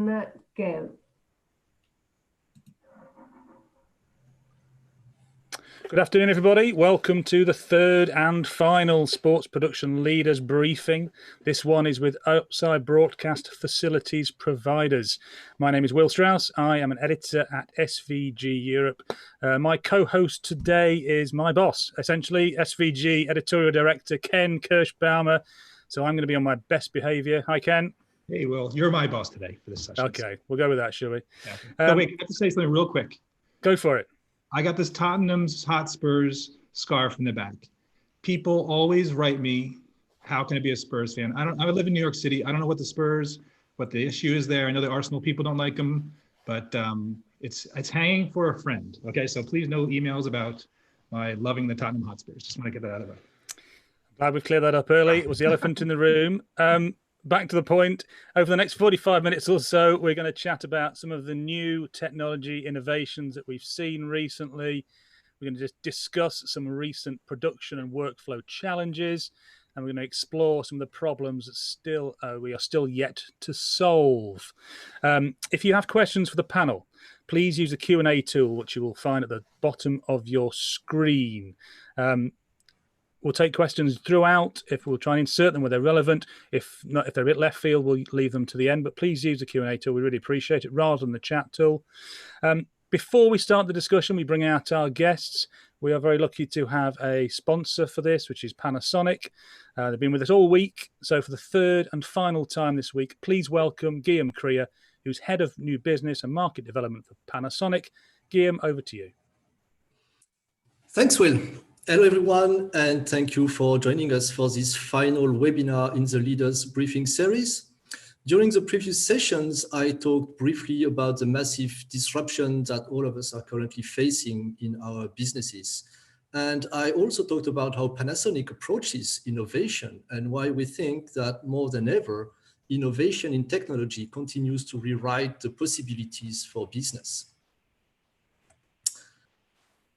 Go. Good afternoon, everybody. Welcome to the third and final Sports Production Leaders Briefing. This one is with outside broadcast facilities providers. My name is Will Strauss. I am an editor at SVG Europe. My co-host today is my boss, essentially, SVG editorial director Ken Kirschbaumer. So I'm going to be on my best behavior. Hi, Ken. Hey, Will, you're my boss today for this session. Okay, we'll go with that, shall we? Yeah. So wait, I have to say something real quick. Go for it. I got this Tottenham Hotspurs scarf in the back. People always write me, how can I be a Spurs fan? I live in New York City. I don't know what the issue is there. I know the Arsenal people don't like them, but it's hanging for a friend. Okay, so please no emails about my loving the Tottenham Hotspurs. Just want to get that out of the way. Glad we've cleared that up early. It was the elephant in the room. Back to the point. Over the next 45 minutes or so, we're going to chat about some of the new technology innovations that we've seen recently. We're going to just discuss some recent production and workflow challenges, and we're going to explore some of the problems that we are still yet to solve. If you have questions for the panel, please use the Q&A tool, which you will find at the bottom of your screen. We'll take questions throughout. If we'll try and insert them where they're relevant. If not, if they're a bit left field, we'll leave them to the end. But please use the Q&A tool. We really appreciate it, rather than the chat tool. Before we start the discussion, we bring out our guests. We are very lucky to have a sponsor for this, which is Panasonic. They've been with us all week. So for the third and final time this week, please welcome Guillaume Krier, who's Head of New Business and Market Development for Panasonic. Guillaume, over to you. Thanks, Will. Hello, everyone, and thank you for joining us for this final webinar in the Leaders Briefing series. During the previous sessions, I talked briefly about the massive disruption that all of us are currently facing in our businesses. And I also talked about how Panasonic approaches innovation and why we think that more than ever, innovation in technology continues to rewrite the possibilities for business.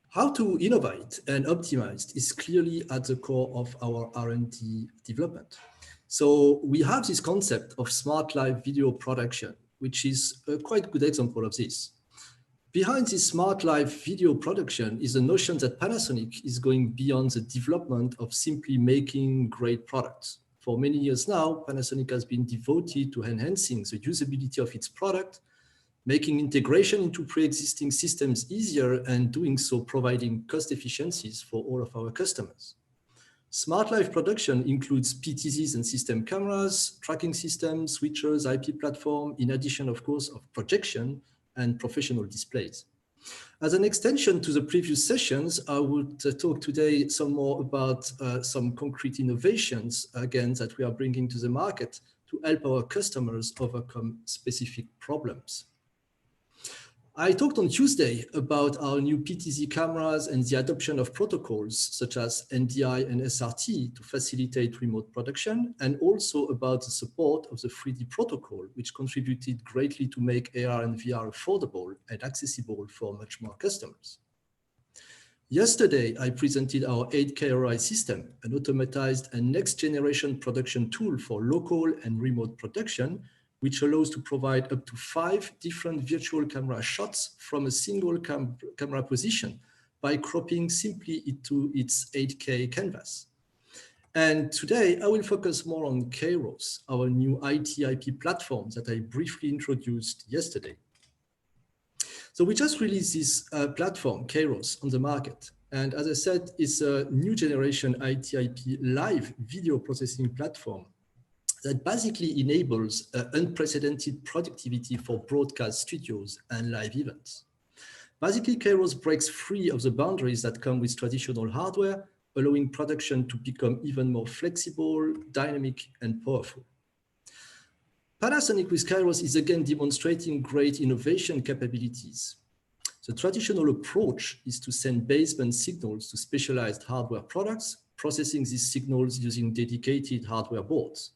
How to innovate and optimize is clearly at the core of our R&D development. So we have this concept of smart live video production, which is a quite good example of this. Behind this smart live video production is the notion that Panasonic is going beyond the development of simply making great products. For many years now, Panasonic has been devoted to enhancing the usability of its product, making integration into pre-existing systems easier, and doing so providing cost efficiencies for all of our customers. Smart live production includes PTZs and system cameras, tracking systems, switchers, IP platform, in addition, of course, of projection and professional displays. As an extension to the previous sessions, I would talk today some more about some concrete innovations, again, that we are bringing to the market to help our customers overcome specific problems. I talked on Tuesday about our new PTZ cameras and the adoption of protocols such as NDI and SRT to facilitate remote production, and also about the support of the 3D protocol, which contributed greatly to make AR and VR affordable and accessible for much more customers. Yesterday, I presented our 8K ROI system, an automatized and next-generation production tool for local and remote production, which allows to provide up to 5 different virtual camera shots from a single camera position by cropping simply into its 8K canvas. And today, I will focus more on Kairos, our new IT/IP platform that I briefly introduced yesterday. So we just released this platform, Kairos, on the market. And as I said, it's a new generation IT/IP live video processing platform that basically enables unprecedented productivity for broadcast studios and live events. Basically, Kairos breaks free of the boundaries that come with traditional hardware, allowing production to become even more flexible, dynamic, and powerful. Panasonic with Kairos is again demonstrating great innovation capabilities. The traditional approach is to send baseband signals to specialized hardware products, processing these signals using dedicated hardware boards.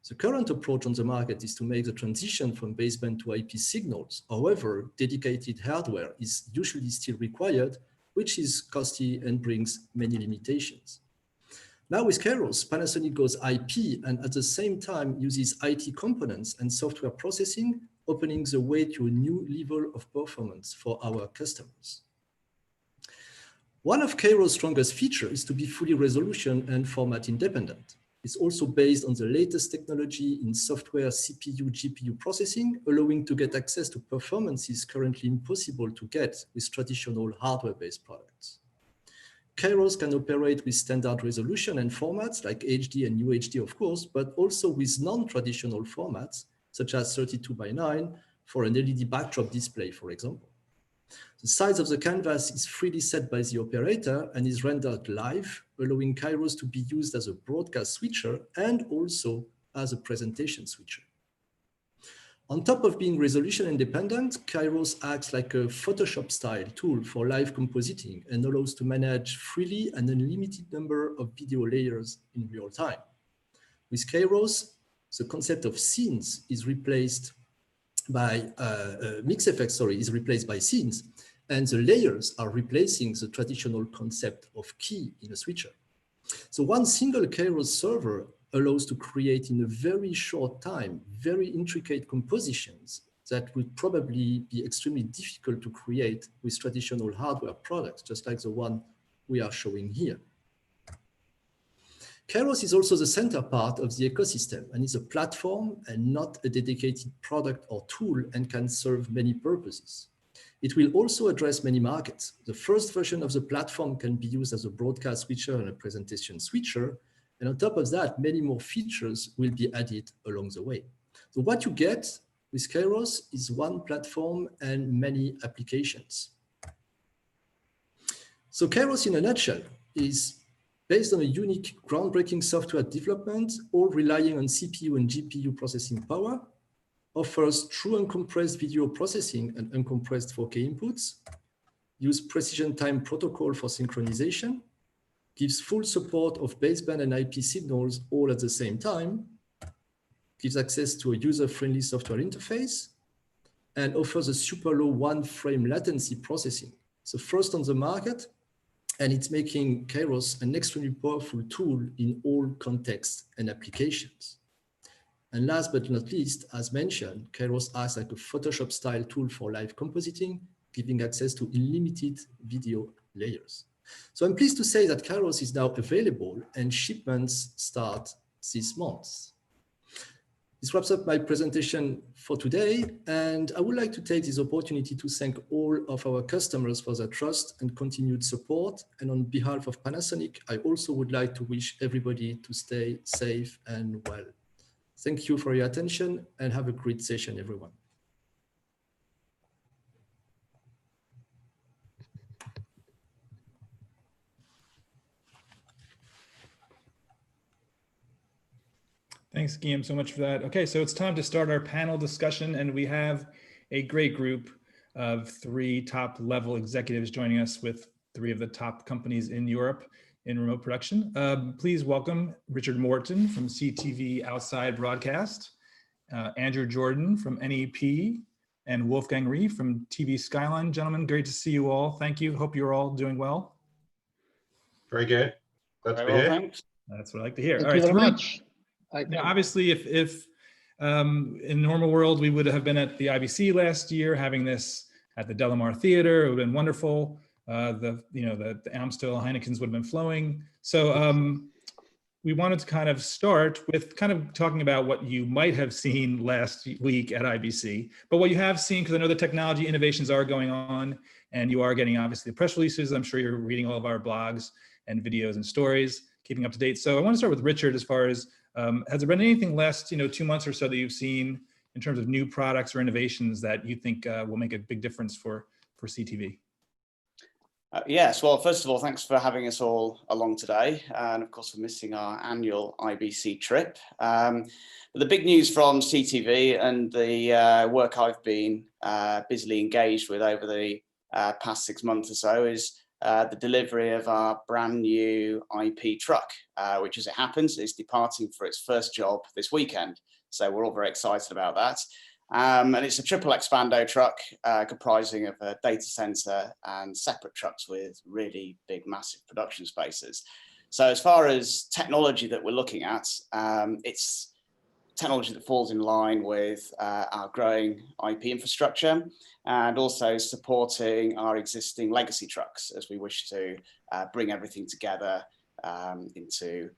The current approach on the market is to make the transition from baseband to IP signals. However, dedicated hardware is usually still required, which is costly and brings many limitations. Now with Kairos, Panasonic goes IP and at the same time uses IT components and software processing, opening the way to a new level of performance for our customers. One of Kairos' strongest features is to be fully resolution and format independent. It's also based on the latest technology in software CPU, GPU processing, allowing to get access to performances currently impossible to get with traditional hardware-based products. Kairos can operate with standard resolution and formats like HD and UHD, of course, but also with non-traditional formats, such as 32:9 for an LED backdrop display, for example. The size of the canvas is freely set by the operator and is rendered live, allowing Kairos to be used as a broadcast switcher and also as a presentation switcher. On top of being resolution independent, Kairos acts like a Photoshop-style tool for live compositing and allows to manage freely an unlimited number of video layers in real time. With Kairos, the concept of scenes is replaced by mix effects, is replaced by scenes, and the layers are replacing the traditional concept of key in a switcher. So one single Kairos server allows to create in a very short time, very intricate compositions that would probably be extremely difficult to create with traditional hardware products, just like the one we are showing here. Kairos is also the center part of the ecosystem and is a platform and not a dedicated product or tool and can serve many purposes. It will also address many markets. The first version of the platform can be used as a broadcast switcher and a presentation switcher. And on top of that, many more features will be added along the way. So what you get with Kairos is one platform and many applications. So Kairos in a nutshell is based on a unique groundbreaking software development, all relying on CPU and GPU processing power, offers true uncompressed video processing and uncompressed 4K inputs, use precision time protocol for synchronization, gives full support of baseband and IP signals all at the same time, gives access to a user-friendly software interface, and offers a super low 1 frame latency processing. So first on the market, and it's making Kairos an extremely powerful tool in all contexts and applications. And last but not least, as mentioned, Kairos acts like a Photoshop-style tool for live compositing, giving access to unlimited video layers. So I'm pleased to say that Kairos is now available and shipments start this month. This wraps up my presentation for today, and I would like to take this opportunity to thank all of our customers for their trust and continued support. And on behalf of Panasonic, I also would like to wish everybody to stay safe and well. Thank you for your attention and have a great session, everyone. Thanks, Guillaume, so much for that. Okay, so it's time to start our panel discussion, and we have a great group of 3 top-level executives joining us with 3 of the top companies in Europe in remote production. Please welcome Richard Morton from CTV Outside Broadcast, Andrew Jordan from NEP, and Wolfgang Rie from TV Skyline. Gentlemen, great to see you all. Thank you. Hope you're all doing well. Very good. Glad to be here. Thanks. That's what I like to hear. Thank all you right, very much. Now, obviously, if in normal world, we would have been at the IBC last year, having this at the Delamar Theater. It would have been wonderful. The Amstel Heinekens would have been flowing. So we wanted to kind of start with kind of talking about what you might have seen last week at IBC, but what you have seen, because I know the technology innovations are going on, and you are getting obviously the press releases. I'm sure you're reading all of our blogs and videos and stories, keeping up to date. So I want to start with Richard as far as has there been anything last 2 months or so that you've seen in terms of new products or innovations that you think will make a big difference for CTV? Yes, well, first of all, thanks for having us all along today, and of course for missing our annual IBC trip. But the big news from CTV and the work I've been busily engaged with over the past 6 months or so is the delivery of our brand new IP truck, which, as it happens, is departing for its first job this weekend. So we're all very excited about that. And it's a triple expando truck comprising of a data center and separate trucks with really big, massive production spaces. So as far as technology that we're looking at, it's technology that falls in line with our growing IP infrastructure, and also supporting our existing legacy trucks as we wish to bring everything together into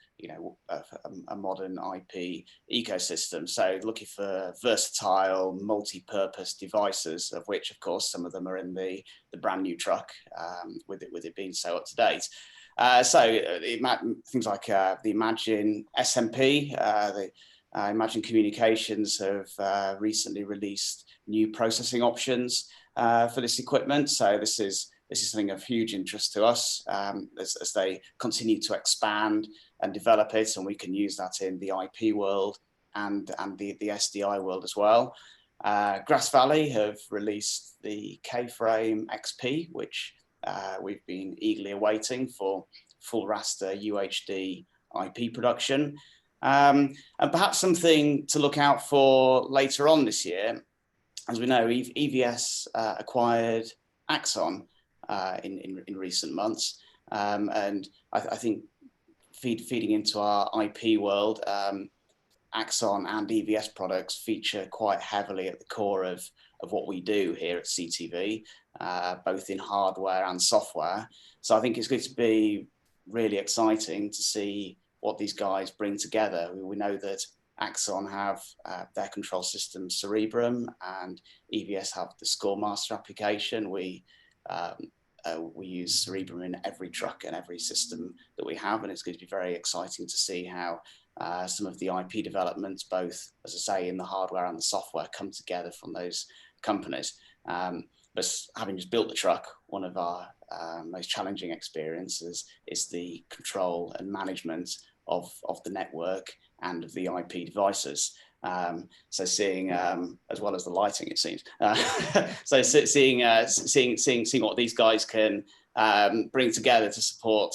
a modern IP ecosystem. So looking for versatile, multi-purpose devices, of which, of course, some of them are in the brand new truck, with it being so up to date. Things like the Imagine SMP, the Imagine Communications have recently released new processing options for this equipment. So this is something of huge interest to us as they continue to expand and develop it, and we can use that in the IP world and the SDI world as well. Grass Valley have released the K-Frame XP, which we've been eagerly awaiting for full raster UHD IP production. And perhaps something to look out for later on this year. As we know, EVS acquired Axon in recent months, and I think feeding into our IP world, Axon and EVS products feature quite heavily at the core of what we do here at CTV, both in hardware and software. So I think it's going to be really exciting to see what these guys bring together. We know that Axon have their control system Cerebrum, and EVS have the Scoremaster application. We use Cerebrum in every truck and every system that we have, and it's going to be very exciting to see how some of the IP developments, both, as I say, in the hardware and the software, come together from those companies. But having just built the truck, one of our most challenging experiences is the control and management of the network and of the IP devices. So seeing, as well as the lighting, it seems. So seeing what these guys can bring together to support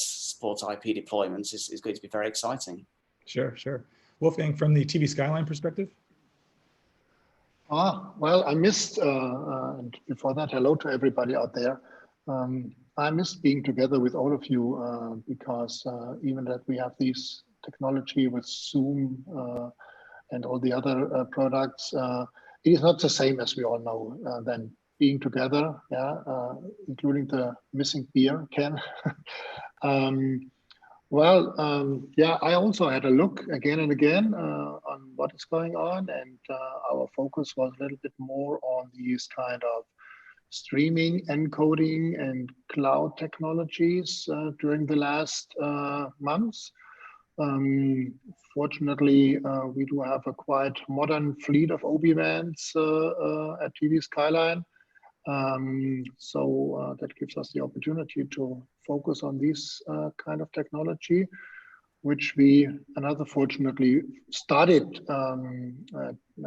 IP deployments is going to be very exciting. Sure. Wolfgang, from the TV Skyline perspective? Well, I missed, and before that, hello to everybody out there. I missed being together with all of you because even that we have these technology with Zoom and all the other products, it is not the same, as we all know, than being together, including the missing beer can. I also had a look again and again on what is going on, and our focus was a little bit more on these kind of streaming, encoding, and cloud technologies during the last months. Fortunately, we do have a quite modern fleet of OB vans at TV Skyline. So that gives us the opportunity to focus on this kind of technology, which we, fortunately, started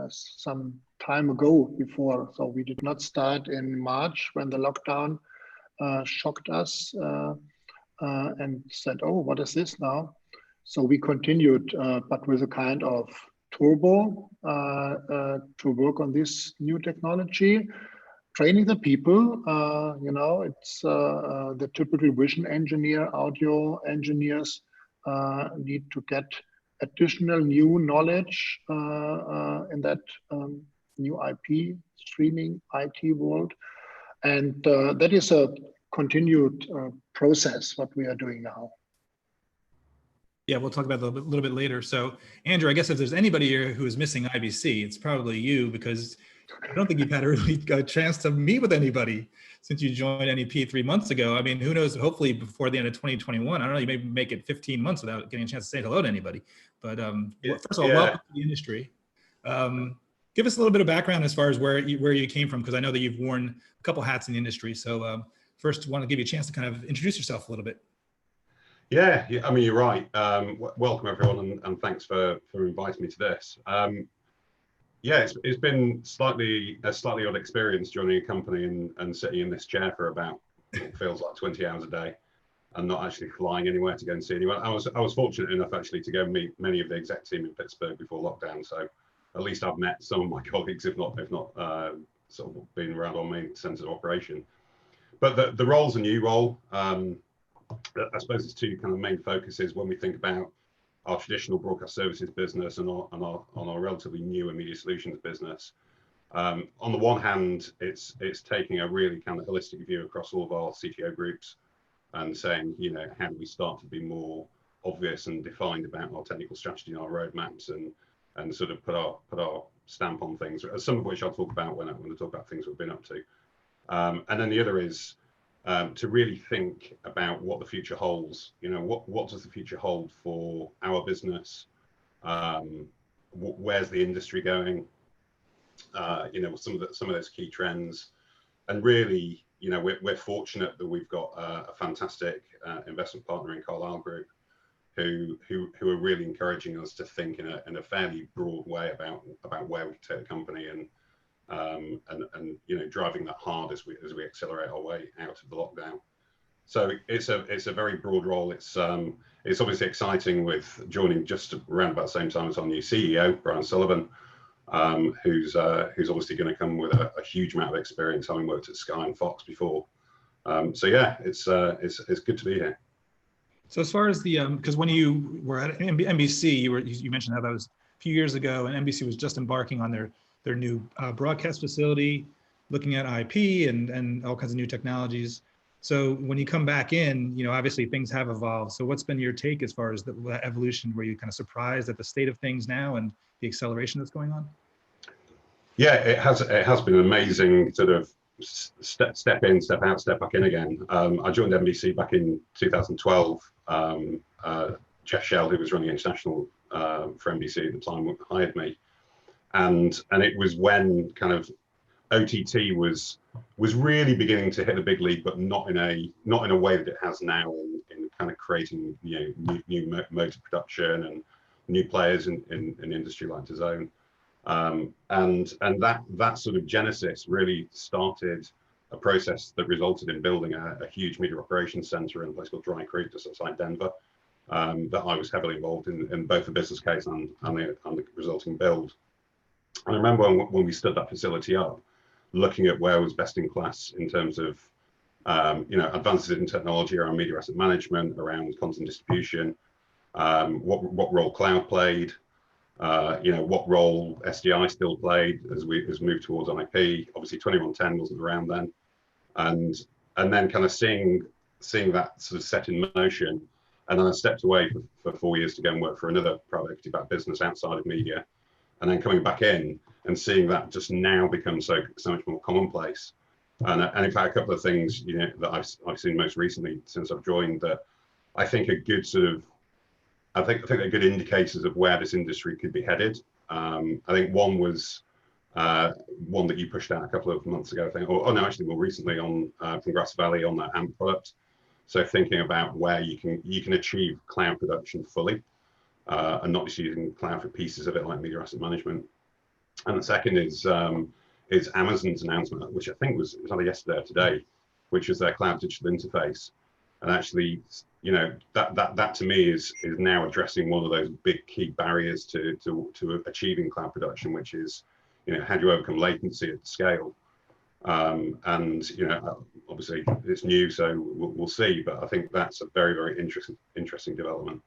some time ago before. So we did not start in March when the lockdown shocked us and said, oh, what is this now? So we continued, but with a kind of turbo to work on this new technology. Training the people, it's the typical vision engineer, audio engineers need to get additional new knowledge in that new IP, streaming IT world. And that is a continued process, what we are doing now. Yeah, we'll talk about that a little bit later. So, Andrew, I guess if there's anybody here who is missing IBC, it's probably you, because I don't think you've had a chance to meet with anybody since you joined NEP 3 months ago. I mean, who knows, hopefully before the end of 2021, I don't know, you may make it 15 months without getting a chance to say hello to anybody. But first of all, welcome to the industry. Give us a little bit of background as far as where you came from, because I know that you've worn a couple hats in the industry. So first, I want to give you a chance to kind of introduce yourself a little bit. Yeah, I mean, you're right. Welcome everyone, and thanks for inviting me to this. Yeah, it's been a slightly odd experience joining a company and sitting in this chair for about, it feels like 20 hours a day, and not actually flying anywhere to go and see anyone. I was fortunate enough actually to go meet many of the exec team in Pittsburgh before lockdown, so at least I've met some of my colleagues, if not sort of been around our main centers of operation. But the role's a new role. I suppose there's two kind of main focuses when we think about our traditional broadcast services business and our relatively new media solutions business. On the one hand, it's taking a really kind of holistic view across all of our CTO groups and saying, you know, how do we start to be more obvious and defined about our technical strategy and our roadmaps, and sort of put our stamp on things, some of which I'll talk about when I talk about things we've been up to. And then the other is to really think about what the future holds. You know, what does the future hold for our business? Where's the industry going? You know, some of those key trends, and really, you know, we're fortunate that we've got a fantastic investment partner in Carlyle Group, who are really encouraging us to think in a fairly broad way about where we can take the company, and you know, driving that hard as we accelerate our way out of the lockdown. So it's a very broad role. It's obviously exciting with joining just around about the same time as our new CEO, Brian Sullivan, who's obviously going to come with a huge amount of experience, having worked at Sky and Fox before. So yeah, it's good to be here. So as far as the, because when you were at NBC, you mentioned how that was a few years ago, and NBC was just embarking on their new broadcast facility, looking at IP and all kinds of new technologies. So when you come back in, you know, obviously things have evolved. So what's been your take as far as the evolution? Were you kind of surprised at the state of things now and the acceleration that's going on? Yeah, it has been an amazing sort of step in, step out, step back in again. I joined NBC back in 2012. Jeff Shell, who was running international for NBC at the time, hired me, and it was when kind of OTT was really beginning to hit the big league, but not in a way that it has now in kind of creating, you know, new modes of production and new players in the industry like DAZN. And that sort of genesis really started a process that resulted in building a huge media operations center in a place called Dry Creek, just outside Denver, that I was heavily involved in both the business case and the resulting build. And I remember when we stood that facility up, looking at where was best in class in terms of you know, advances in technology around media asset management, around content distribution, what role cloud played, you know, what role SDI still played as we moved towards IP. Obviously 2110 wasn't around then, and then kind of seeing that sort of set in motion. And then I stepped away for 4 years to go and work for another private equity backed business outside of media, and then coming back in and seeing that just now become so much more commonplace. And in fact, a couple of things, you know, that I've seen most recently since I've joined that I think are good sort of, I think they're good indicators of where this industry could be headed. I think one was one that you pushed out a couple of months ago, I think, or no, actually more recently on from Grass Valley on that AMP product. So thinking about where you can achieve cloud production fully, and not just using cloud for pieces of it like media asset management. And the second is Amazon's announcement, which I think was either yesterday or today, which is their cloud digital interface. And actually, you know, that to me is now addressing one of those big key barriers to achieving cloud production, which is, you know, how do you overcome latency at scale? And you know, obviously it's new, so we'll see. But I think that's a very, very interesting development.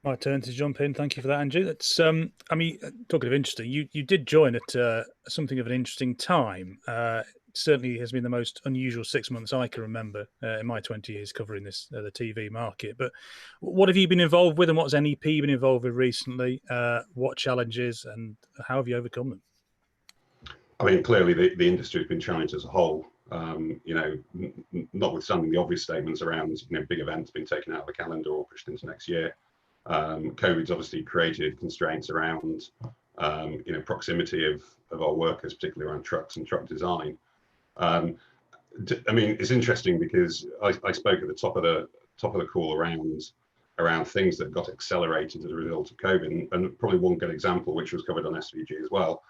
My turn to jump in. Thank you for that, Andrew. That's, I mean, talking of interesting, you did join at something of an interesting time. It certainly has been the most unusual 6 months I can remember in my 20 years covering this the TV market. But what have you been involved with, and what's NEP been involved with recently? What challenges, and how have you overcome them? I mean, clearly the industry has been challenged as a whole. You know, notwithstanding the obvious statements around, you know, big events being taken out of the calendar or pushed into next year. COVID's obviously created constraints around, you know, proximity of our workers, particularly around trucks and truck design. I mean, it's interesting because I spoke at the top of the call around things that got accelerated as a result of COVID, and probably one good example, which was covered on SVG as well,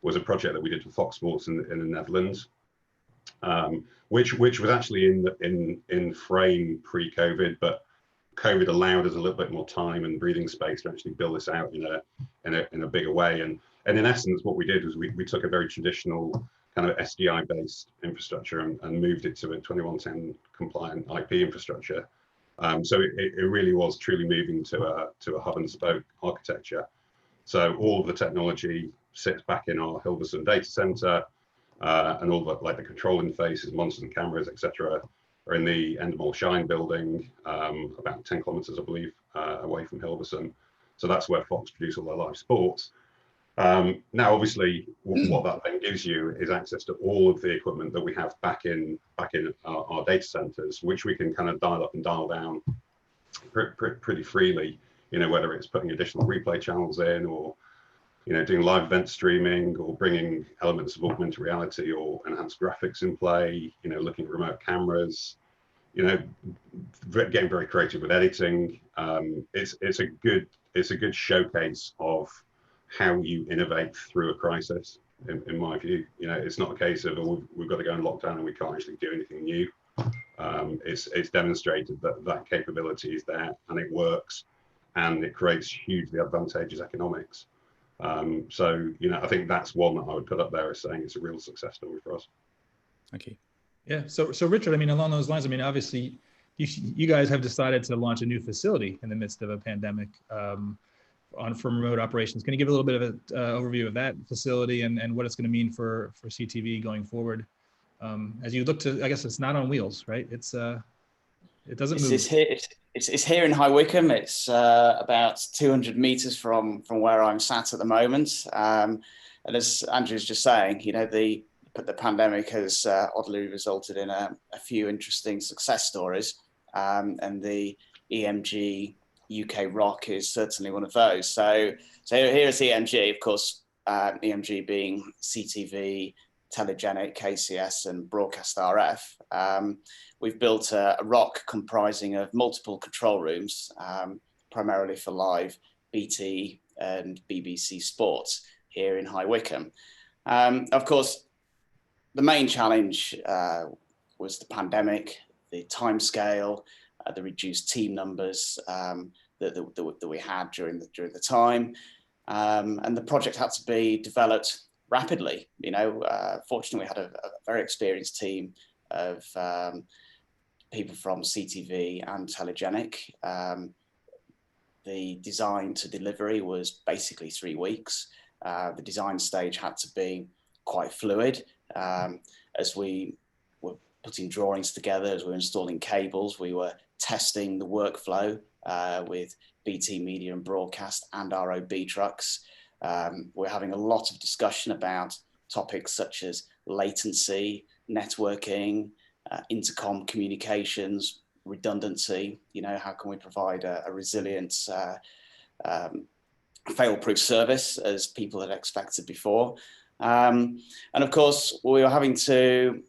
was a project that we did for Fox Sports in the Netherlands, which was actually in frame pre-COVID, but COVID allowed us a little bit more time and breathing space to actually build this out in a bigger way. And in essence, what we did was we took a very traditional kind of SDI based infrastructure and moved it to a 2110 compliant IP infrastructure. So it really was truly moving to a hub and spoke architecture. So all of the technology sits back in our Hilversum data center, and all the the control interfaces, monitors and cameras, etc., are in the Endemol Shine building, about 10 kilometers, I believe, away from Hilversum. So that's where Fox produce all their live sports. Now, obviously, what that then gives you is access to all of the equipment that we have back in our data centers, which we can kind of dial up and dial down pretty freely. Whether it's putting additional replay channels in, or doing live event streaming, or bringing elements of augmented reality or enhanced graphics in play. Looking at remote cameras. Getting very creative with editing. It's a good showcase of how you innovate through a crisis, in my view. It's not a case of, oh, we've got to go in lockdown and we can't actually do anything new. It's demonstrated that capability is there and it works, and it creates hugely advantageous economics. So I think that's one that I would put up there as saying it's a real success story for us. Thank you. Yeah. So Richard, along those lines, obviously you guys have decided to launch a new facility in the midst of a pandemic, for remote operations. Can you give a little bit of an overview of that facility and what it's going to mean for CTV going forward? As you look to, I guess it's not on wheels, right? It doesn't move. It's here in High Wycombe. It's about 200 meters from where I'm sat at the moment. And as Andrew's just saying, the pandemic has oddly resulted in a few interesting success stories, and the EMG UK ROC is certainly one of those. So here is EMG, of course, EMG being CTV, telegenic, KCS, and broadcast RF. We've built a ROC comprising of multiple control rooms, primarily for live BT and BBC sports here in High Wycombe. Of course, the main challenge was the pandemic, the timescale, the reduced team numbers that we had during the time, and the project had to be developed rapidly. Fortunately, we had a very experienced team of people from CTV and telegenic. The design to delivery was basically 3 weeks. The design stage had to be quite fluid. As we were putting drawings together, as we were installing cables, we were testing the workflow with BT Media and Broadcast and ROB trucks. We're having a lot of discussion about topics such as latency, networking, intercom communications, redundancy. How can we provide a resilient, fail-proof service as people had expected before? And of course, we were having to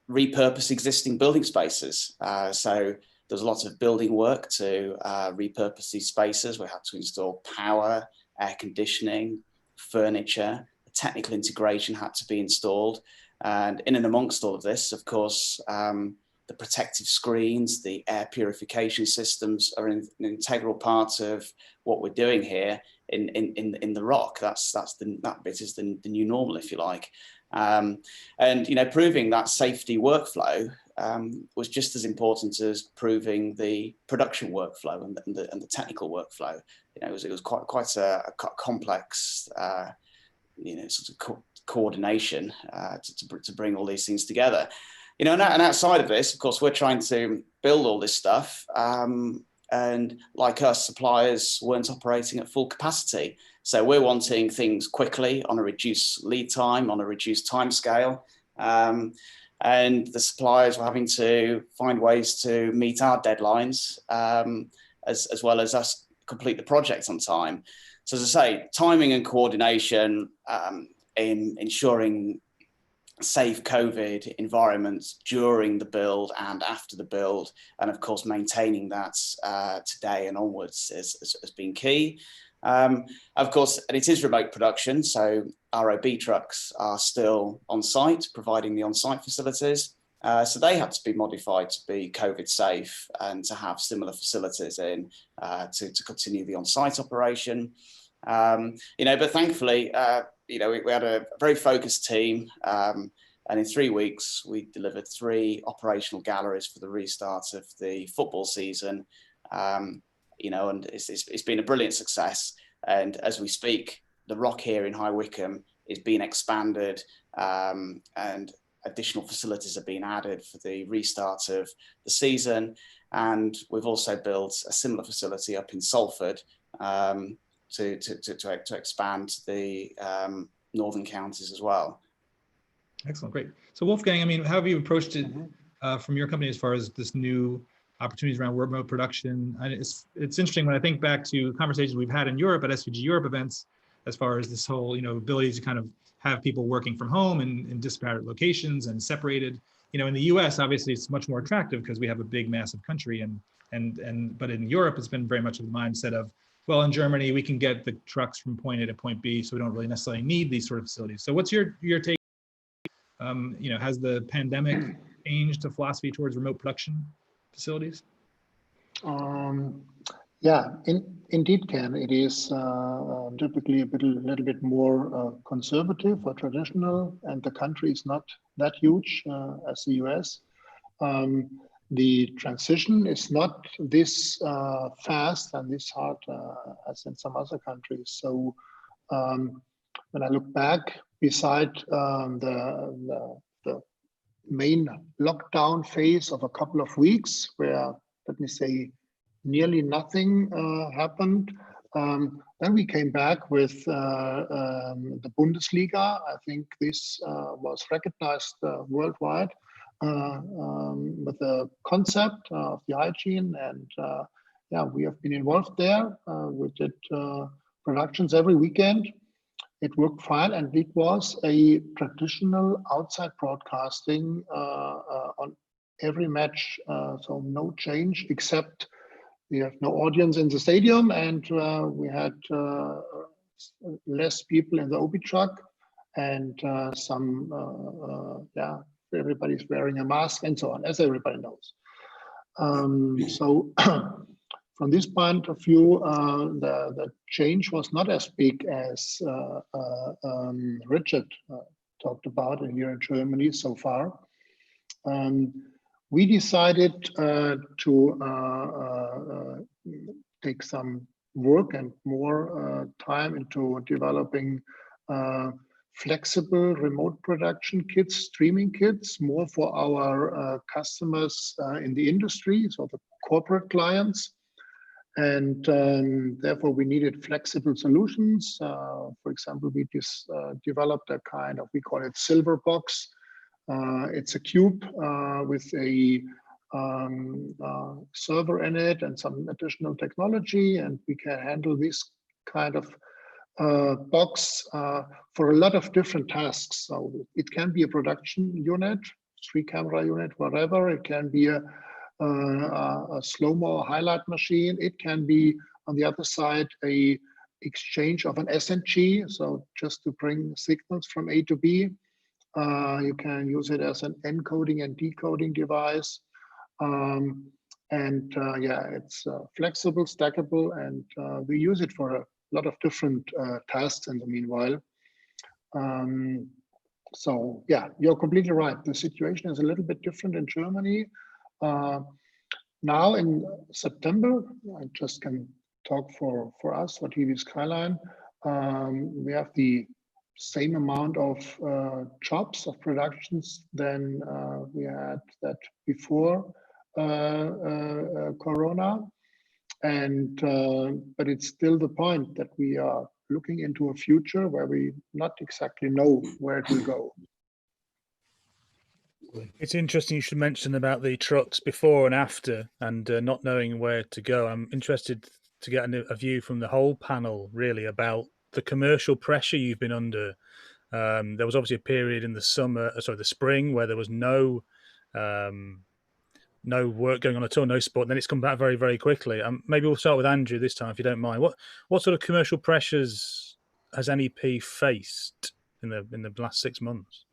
repurpose existing building spaces. So there's a lot of building work to repurpose these spaces. We had to install power, air conditioning, furniture. The technical integration had to be installed. And in and amongst all of this, of course, the protective screens, the air purification systems are an integral part of what we're doing here in the ROC. That bit is the new normal, if you like. And proving that safety workflow was just as important as proving the production workflow and the technical workflow. It was quite a complex sort of coordination to bring all these things together. And outside of this, of course, we're trying to build all this stuff. And like us, suppliers weren't operating at full capacity. So we're wanting things quickly on a reduced lead time, on a reduced time scale. And the suppliers were having to find ways to meet our deadlines, as well as us complete the project on time. So as I say, timing and coordination in ensuring safe COVID environments during the build and after the build, and of course maintaining that today and onwards has been key. Of course, and it is remote production, so ROB trucks are still on site, providing the on-site facilities. So they had to be modified to be COVID safe and to have similar facilities in to continue the on-site operation. But thankfully, we had a very focused team, And in 3 weeks, we delivered 3 operational galleries for the restart of the football season. You know, and it's been a brilliant success. And as we speak, the Rock here in High Wycombe is being expanded, and additional facilities are being added for the restart of the season. And we've also built a similar facility up in Salford to expand the northern counties as well. Excellent, great. So Wolfgang, I mean, how have you approached it from your company as far as this new opportunities around remote production? And it's interesting when I think back to conversations we've had in Europe at SVG Europe events, as far as this whole, you know, ability to kind of have people working from home in disparate locations and separated. You know, in the US, obviously it's much more attractive because we have a big, massive country, but in Europe, it's been very much of the mindset of, well, in Germany, we can get the trucks from point A to point B, so we don't really necessarily need these sort of facilities. So what's your take? You know, has the pandemic changed the philosophy towards remote production facilities? Yeah, indeed, Ken. It is typically a little bit more conservative or traditional, and the country is not that huge as the US. The transition is not this fast and this hard as in some other countries. So when I look back, beside the main lockdown phase of a couple of weeks, where, let me say, nearly nothing happened, then we came back with the Bundesliga. I think this was recognized worldwide with the concept of the hygiene, and yeah, we have been involved there. We did productions every weekend. It worked fine, and it was a traditional outside broadcasting on every match, so no change, except we have no audience in the stadium, and we had less people in the OB truck, and yeah, everybody's wearing a mask and so on, as everybody knows. So from this point of view, the change was not as big as Richard talked about here in Germany so far. We decided to take some work and more time into developing flexible remote production kits, streaming kits, more for our customers in the industry, so the corporate clients. And therefore, we needed flexible solutions. For example, we just developed a kind of, we call it silver box. It's a cube with a server in it and some additional technology, and we can handle this kind of box for a lot of different tasks. So it can be a production unit, 3-camera unit, whatever. It can be a slow-mo highlight machine. It can be, on the other side, a exchange of an SNG, so just to bring signals from A to B. You can use it as an encoding and decoding device. Yeah, it's flexible, stackable, and we use it for a lot of different tasks in the meanwhile. So yeah, you're completely right. The situation is a little bit different in Germany. Now in September, I just can talk for us, for TV Skyline, we have the same amount of jobs, of productions than we had that before Corona. And but it's still the point that we are looking into a future where we not exactly know where it will go. It's interesting you should mention about the trucks before and after, and not knowing where to go. I'm interested to get a view from the whole panel, really, about the commercial pressure you've been under. There was obviously a period in the spring, where there was no work going on at all, no sport. And then it's come back very, very quickly. Maybe we'll start with Andrew this time, if you don't mind. What sort of commercial pressures has NEP faced in the last 6 months?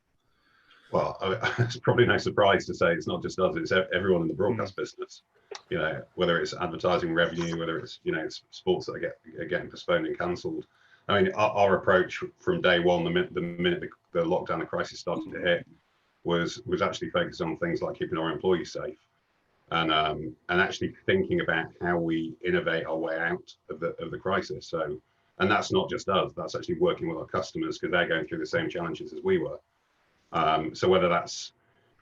Well, it's probably no surprise to say it's not just us; it's everyone in the broadcast business. You know, whether it's advertising revenue, whether it's it's sports that are getting postponed and cancelled. I mean, our approach from day one, the minute the lockdown, the crisis started to hit, was actually focused on things like keeping our employees safe, and actually thinking about how we innovate our way out of the crisis. So, and that's not just us, that's actually working with our customers, because they're going through the same challenges as we were. So whether that's,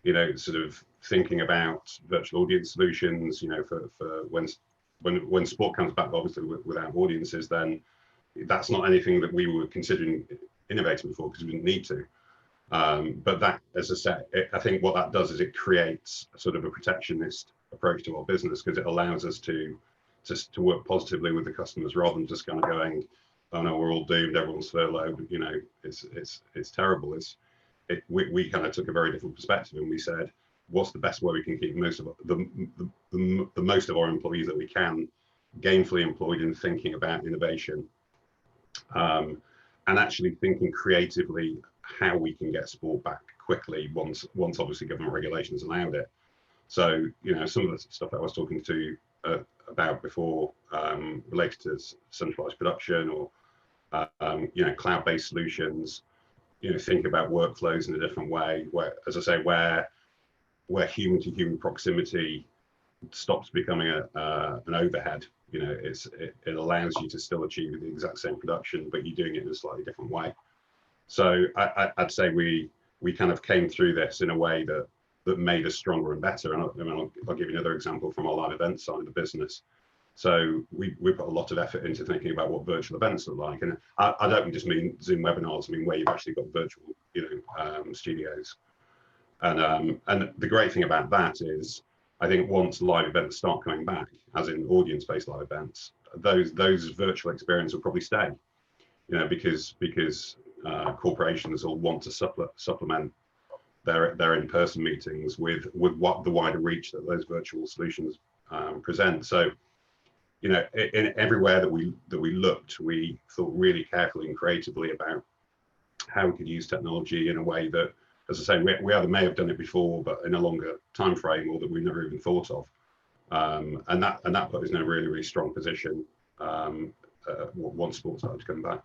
you know, sort of thinking about virtual audience solutions, you know, for when sport comes back, obviously without audiences, then that's not anything that we were considering innovating before, because we didn't need to. But that, as I said, I think what that does is it creates a sort of a protectionist approach to our business, because it allows us to work positively with the customers, rather than just kind of going, oh no, we're all doomed, everyone's furloughed, you know, it's terrible. We kind of took a very different perspective, and we said, what's the best way we can keep most of the most of our employees that we can gainfully employed in thinking about innovation, and actually thinking creatively how we can get sport back quickly once obviously government regulations allowed it. So, you know, some of the stuff that I was talking to about before, related to centralized production, or you know, cloud-based solutions, you know, think about workflows in a different way, where, as I say, where human to human proximity stops becoming an overhead. You know, it allows you to still achieve the exact same production, but you're doing it in a slightly different way. So I'd say we kind of came through this in a way that made us stronger and better. And I'll give you another example from our live events side of the business. So we put a lot of effort into thinking about what virtual events look like, and I don't just mean Zoom webinars. I mean where you've actually got virtual, you know, studios. And the great thing about that is, I think once live events start coming back, as in audience-based live events, those virtual experiences will probably stay. You know, because corporations will want to supplement their in-person meetings with what the wider reach that those virtual solutions present. So, you know, in everywhere that we looked, we thought really carefully and creatively about how we could use technology in a way that, as I say, we either may have done it before, but in a longer time frame, or that we never even thought of. And that put us in a really, really strong position once sports started to come back.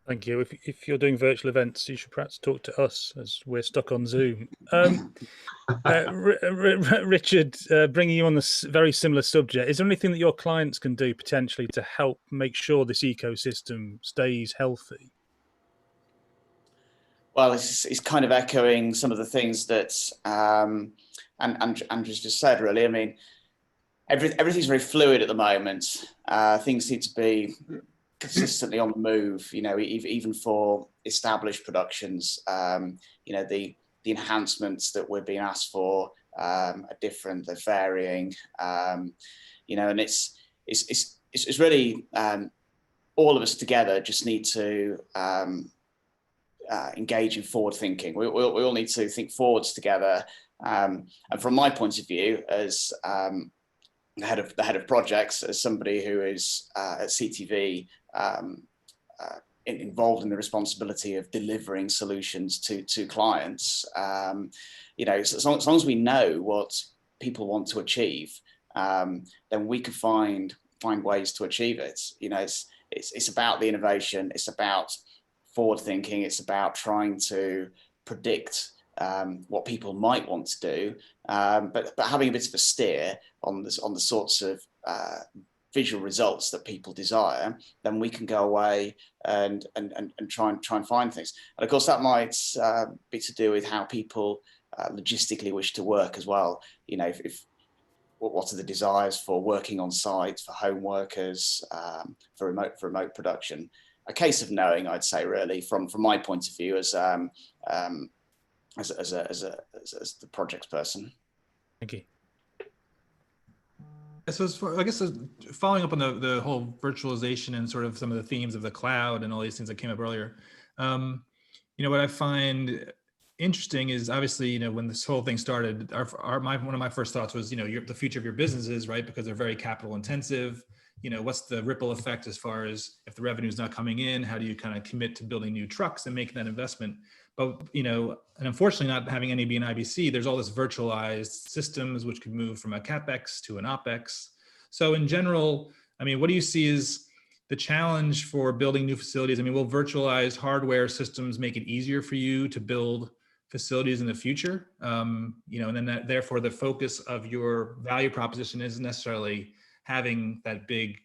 Thank you. If you're doing virtual events, you should perhaps talk to us, as we're stuck on Zoom. Richard, bringing you on this very similar subject, is there anything that your clients can do potentially to help make sure this ecosystem stays healthy? Well, it's kind of echoing some of the things that Andrew's just said, really. I mean, everything's very fluid at the moment. Things seem to be consistently on the move, you know, even for established productions. You know, the enhancements that we're being asked for are different, they're varying, you know, and it's really all of us together just need to engage in forward thinking. We all need to think forwards together. And from my point of view, as the head of projects, as somebody who is at CTV, involved in the responsibility of delivering solutions to clients, you know, so as long as we know what people want to achieve, then we can find ways to achieve it. You know, it's about the innovation, it's about forward thinking, it's about trying to predict what people might want to do, but having a bit of a steer on the sorts of visual results that people desire. Then we can go away and try and find things. And of course, that might be to do with how people logistically wish to work as well. You know, what are the desires for working on site, for home workers, for remote production. A case of knowing, I'd say, really, from my point of view as the projects person. Thank you. So I guess following up on the whole virtualization and sort of some of the themes of the cloud and all these things that came up earlier, you know, what I find interesting is, obviously, you know, when this whole thing started, one of my first thoughts was, you know, the future of your businesses, right? Because they're very capital intensive. You know, what's the ripple effect as far as if the revenue is not coming in, how do you kind of commit to building new trucks and making that investment? But, you know, and unfortunately not having any be an IBC, there's all this virtualized systems, which could move from a CapEx to an OpEx. So in general, I mean, what do you see as the challenge for building new facilities? I mean, will virtualized hardware systems make it easier for you to build facilities in the future. You know, and then therefore the focus of your value proposition isn't necessarily having that big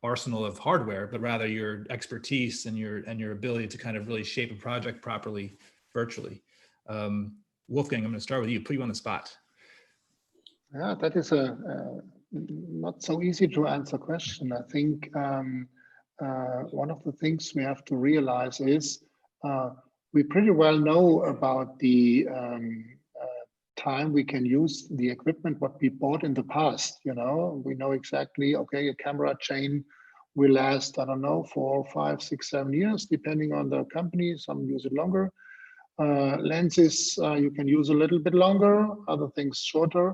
arsenal of hardware, but rather your expertise and your ability to kind of really shape a project properly virtually. Wolfgang, I'm going to start with you, put you on the spot. Yeah, that is a not so easy to answer question. I think one of the things we have to realize is we pretty well know about the time we can use the equipment what we bought in the past. You know, we know exactly, okay, a camera chain will last, I don't know, 4, 5, 6, 7 years, depending on the company. Some use it longer. Lenses you can use a little bit longer, other things shorter.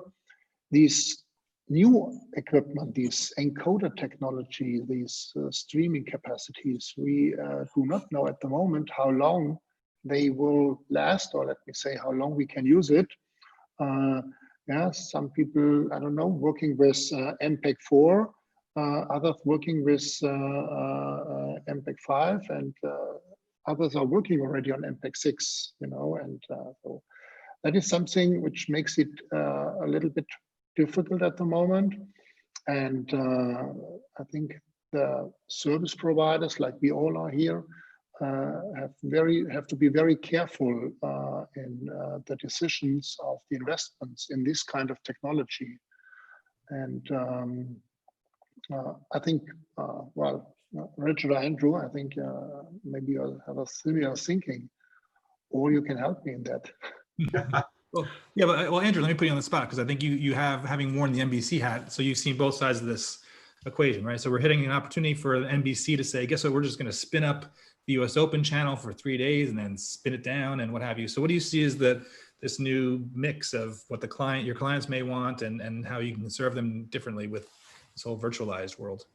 These new equipment, these encoder technology, these streaming capacities, we do not know at the moment how long they will last, or let me say how long we can use it. Yeah, some people, I don't know, working with MPEG-4, others working with MPEG-5, and others are working already on MPEG-6, you know, and so that is something which makes it a little bit difficult at the moment. And I think the service providers, like we all are here, have to be very careful in the decisions of the investments in this kind of technology. And I think, well, Richard or Andrew, I think maybe you'll have a similar thinking, or you can help me in that. Well, yeah, but well, Andrew, let me put you on the spot, because I think you have, having worn the NBC hat, so you've seen both sides of this equation, right? So we're hitting an opportunity for the NBC to say, guess what, we're just going to spin up the US Open channel for 3 days and then spin it down and what have you. So what do you see as this new mix of what your clients may want and how you can serve them differently with this whole virtualized world?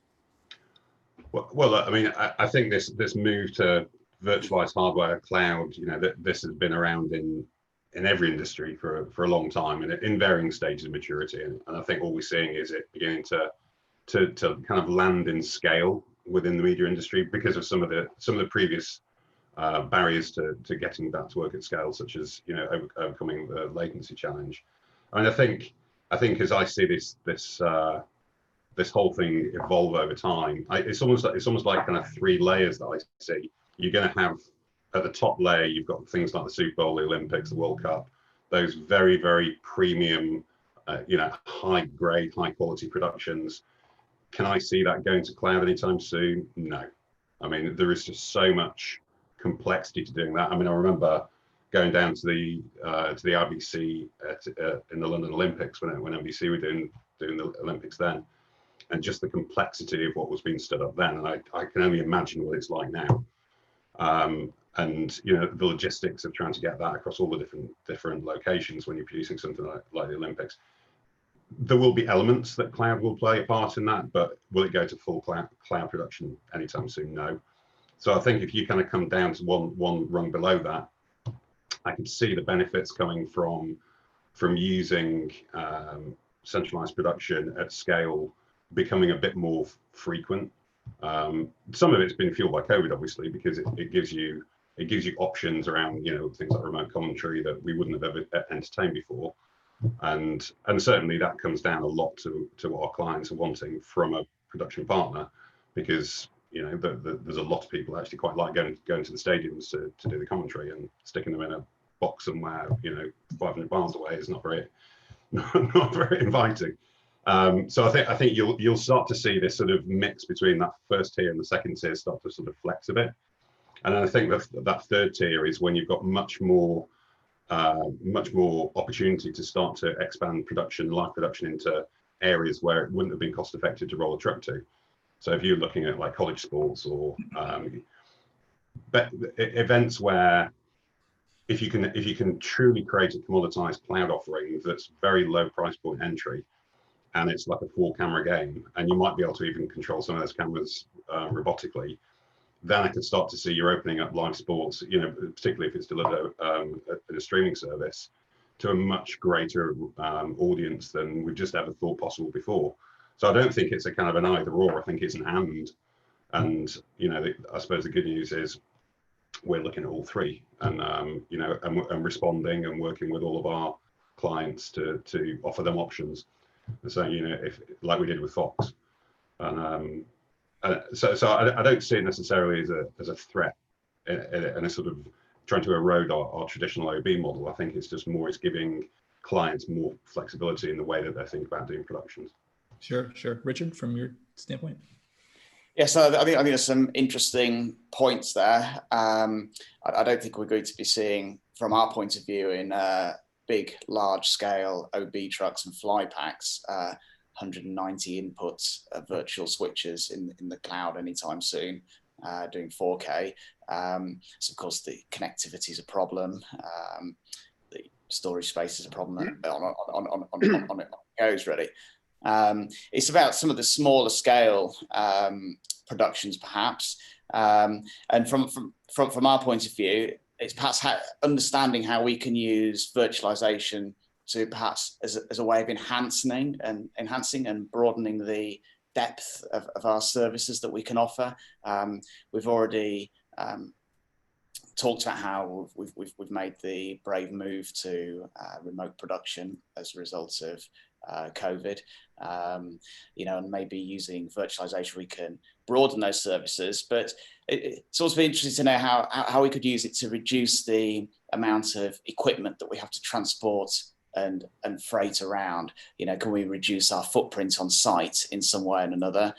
Well, I mean, I think this move to virtualized hardware, cloud, you know, this has been around in every industry for a long time and in varying stages of maturity. And I think all we're seeing is it beginning to kind of land in scale within the media industry because of some of the previous barriers to getting that to work at scale, such as, you know, overcoming the latency challenge. I mean, I think as I see this whole thing evolve over time, it's almost like kind of 3 layers that I see. You're going to have at the top layer, you've got things like the Super Bowl, the Olympics, the World Cup, those very, very premium, you know, high grade, high quality productions. Can I see that going to cloud anytime soon? No. I mean, there is just so much complexity to doing that. I mean, I remember going down to the RBC in the London Olympics when NBC were doing the Olympics then, and just the complexity of what was being stood up then. And I can only imagine what it's like now. And you know, the logistics of trying to get that across all the different locations when you're producing something like the Olympics. There will be elements that cloud will play a part in that, but will it go to full cloud production anytime soon? No. So I think if you kind of come down to one rung below that, I could see the benefits coming from using centralized production at scale becoming a bit more frequent. Some of it's been fueled by COVID, obviously, because it gives you options around, you know, things like remote commentary that we wouldn't have ever entertained before, and certainly that comes down a lot to what our clients are wanting from a production partner, because, you know, there's a lot of people actually quite like going to the stadiums to do the commentary, and sticking them in a box somewhere, you know, 500 miles away is not very inviting. So I think you'll start to see this sort of mix between that first tier and the second tier start to sort of flex a bit. And then I think that third tier is when you've got much more opportunity to start to expand live production into areas where it wouldn't have been cost effective to roll a truck to. So if you're looking at like college sports or events where if you can truly create a commoditized cloud offering that's very low price point entry, and it's like a 4-camera game, and you might be able to even control some of those cameras robotically, then I could start to see you're opening up live sports, you know, particularly if it's delivered at a streaming service, to a much greater audience than we've just ever thought possible before. So I don't think it's a kind of an either or, I think it's an and. And, you know, I suppose the good news is we're looking at all three, and you know, and responding and working with all of our clients to offer them options. So, you know, if like we did with Fox, and so I don't see it necessarily as a threat and a sort of trying to erode our traditional OB model. I think it's just more, it's giving clients more flexibility in the way that they think about doing productions. Sure. Richard, from your standpoint. Yes, I think there's some interesting points there. I don't think we're going to be seeing, from our point of view, in big, large-scale OB trucks and fly packs, 190 inputs of virtual switches in the cloud anytime soon, doing 4K. So of course the connectivity is a problem. The storage space is a problem. On it goes really. It's about some of the smaller scale productions, perhaps, and from our point of view, it's perhaps understanding how we can use virtualization to perhaps as a way of enhancing and broadening the depth of our services that we can offer. We've already talked about how we've made the brave move to remote production as a result of COVID, you know, and maybe using virtualization we can broaden those services. But it's also been interesting to know how we could use it to reduce the amount of equipment that we have to transport and freight around. You know, can we reduce our footprint on site in some way or another?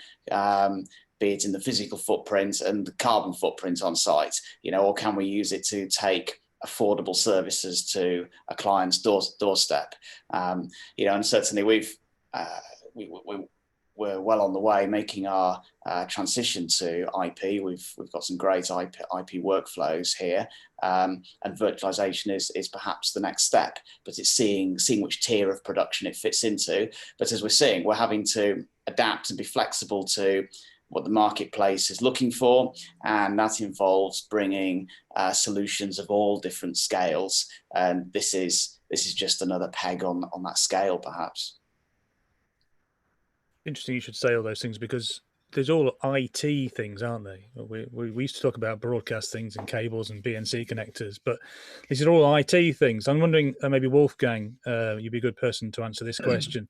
Be it in the physical footprint and the carbon footprint on site, you know, or can we use it to take affordable services to a client's doorstep? You know, and certainly we're well on the way making our transition to IP. We've got some great IP workflows here, and virtualization is perhaps the next step. But it's seeing which tier of production it fits into. But as we're seeing, we're having to adapt and be flexible to what the marketplace is looking for, and that involves bringing solutions of all different scales. And this is just another peg on that scale, perhaps. Interesting you should say all those things, because there's all IT things, aren't they? We used to talk about broadcast things and cables and BNC connectors, but these are all IT things. I'm wondering, maybe Wolfgang, you'd be a good person to answer this question.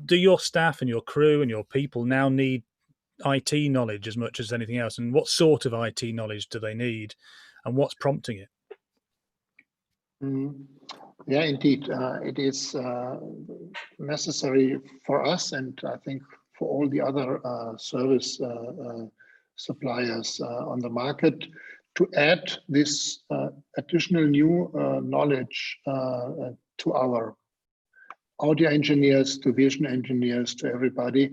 Do your staff and your crew and your people now need IT knowledge as much as anything else? And what sort of IT knowledge do they need, and what's prompting it? Yeah, indeed. It is necessary for us, and I think for all the other service suppliers on the market, to add this additional new knowledge to our audio engineers, to vision engineers, to everybody.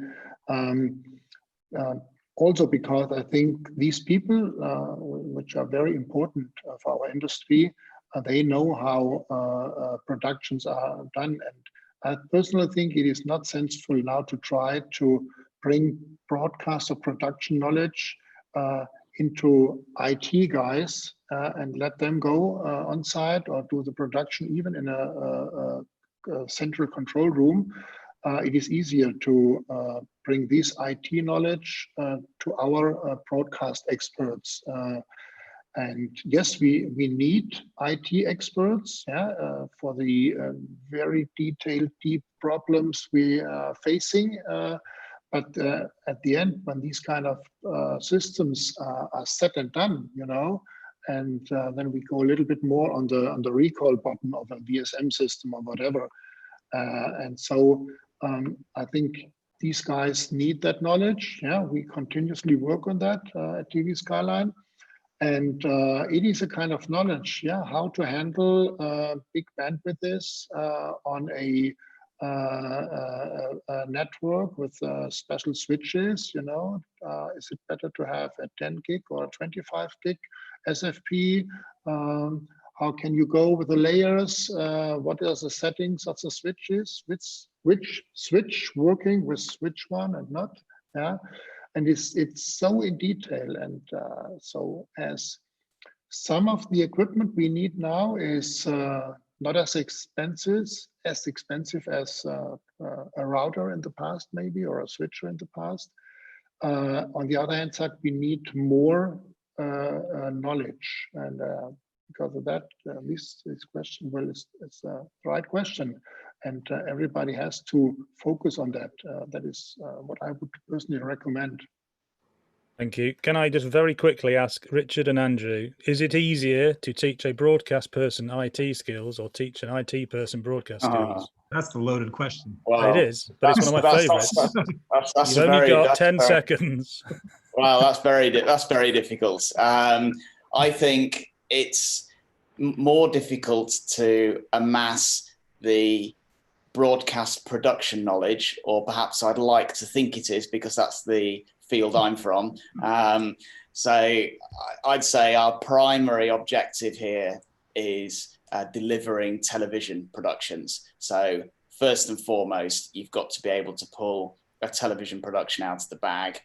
Also because I think these people, which are very important for our industry, they know how productions are done. And I personally think it is not sensible now to try to bring broadcast or production knowledge into IT guys and let them go on site or do the production even in a central control room. It is easier to bring this IT knowledge to our broadcast experts. And yes, we need IT experts for the very detailed, deep problems we are facing. But at the end, when these kind of systems are set and done, you know, and then we go a little bit more on the recall button of a VSM system or whatever. And so I think these guys need that knowledge. Yeah, we continuously work on that at TV Skyline. And it is a kind of knowledge, how to handle big bandwidths on a network with special switches. You know, is it better to have a 10 gig or a 25 gig SFP? How can you go with the layers? What are the settings of the switches? Which switch working with switch one and not? Yeah. And it's so in detail, and so as some of the equipment we need now is not as expensive as a router in the past, maybe, or a switcher in the past. On the other hand side, we need more knowledge. And because of that, this question, well, it's the right question. And everybody has to focus on that. That is what I would personally recommend. Thank you. Can I just very quickly ask Richard and Andrew, is it easier to teach a broadcast person IT skills or teach an IT person broadcast skills? That's the loaded question. Well, It is, but it's one of my favourites. That's You've only got 10 seconds. Well, that's very difficult. I think it's more difficult to amass the broadcast production knowledge, or perhaps I'd like to think it is, because that's the field I'm from. So I'd say our primary objective here is delivering television productions. So first and foremost, you've got to be able to pull a television production out of the bag.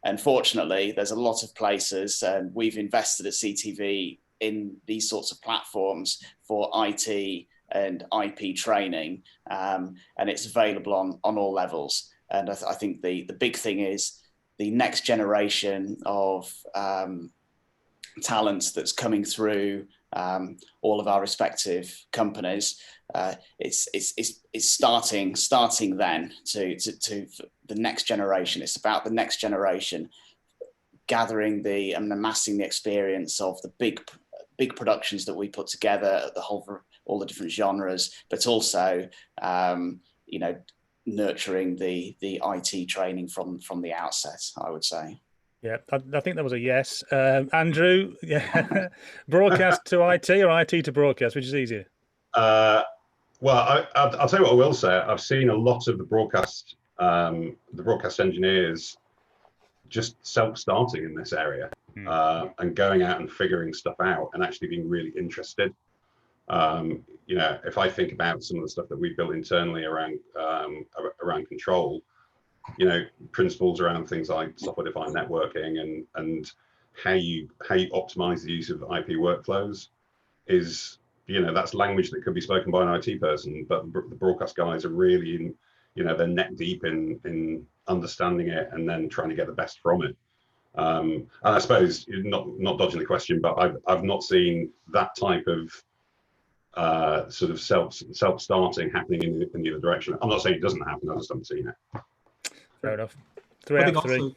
Unfortunately, there's a lot of places, and we've invested at CTV in these sorts of platforms for IT and IP training, and it's available on all levels. And I think the big thing is the next generation of talent that's coming through all of our respective companies. It's starting then to the next generation. It's about the next generation gathering and amassing the experience of the big productions that we put together, all the different genres, but also nurturing the IT training from the outset, I would say. Yeah, I think that was a yes. Andrew, yeah, broadcast to IT or IT to broadcast, which is easier? Well, I'll tell you what I will say. I've seen a lot of the broadcast engineers just self-starting in this area and going out and figuring stuff out and actually being really interested. If I think about some of the stuff that we built internally around control, principles around things like software-defined networking and how you optimize the use of IP workflows is, that's language that could be spoken by an IT person, but the broadcast guys are really they're neck deep in understanding it and then trying to get the best from it. And I suppose, not dodging the question, but I've not seen that type of sort of self-starting happening in the other direction. I'm not saying it doesn't happen, I just haven't seen it. Fair enough. 3 out of 3.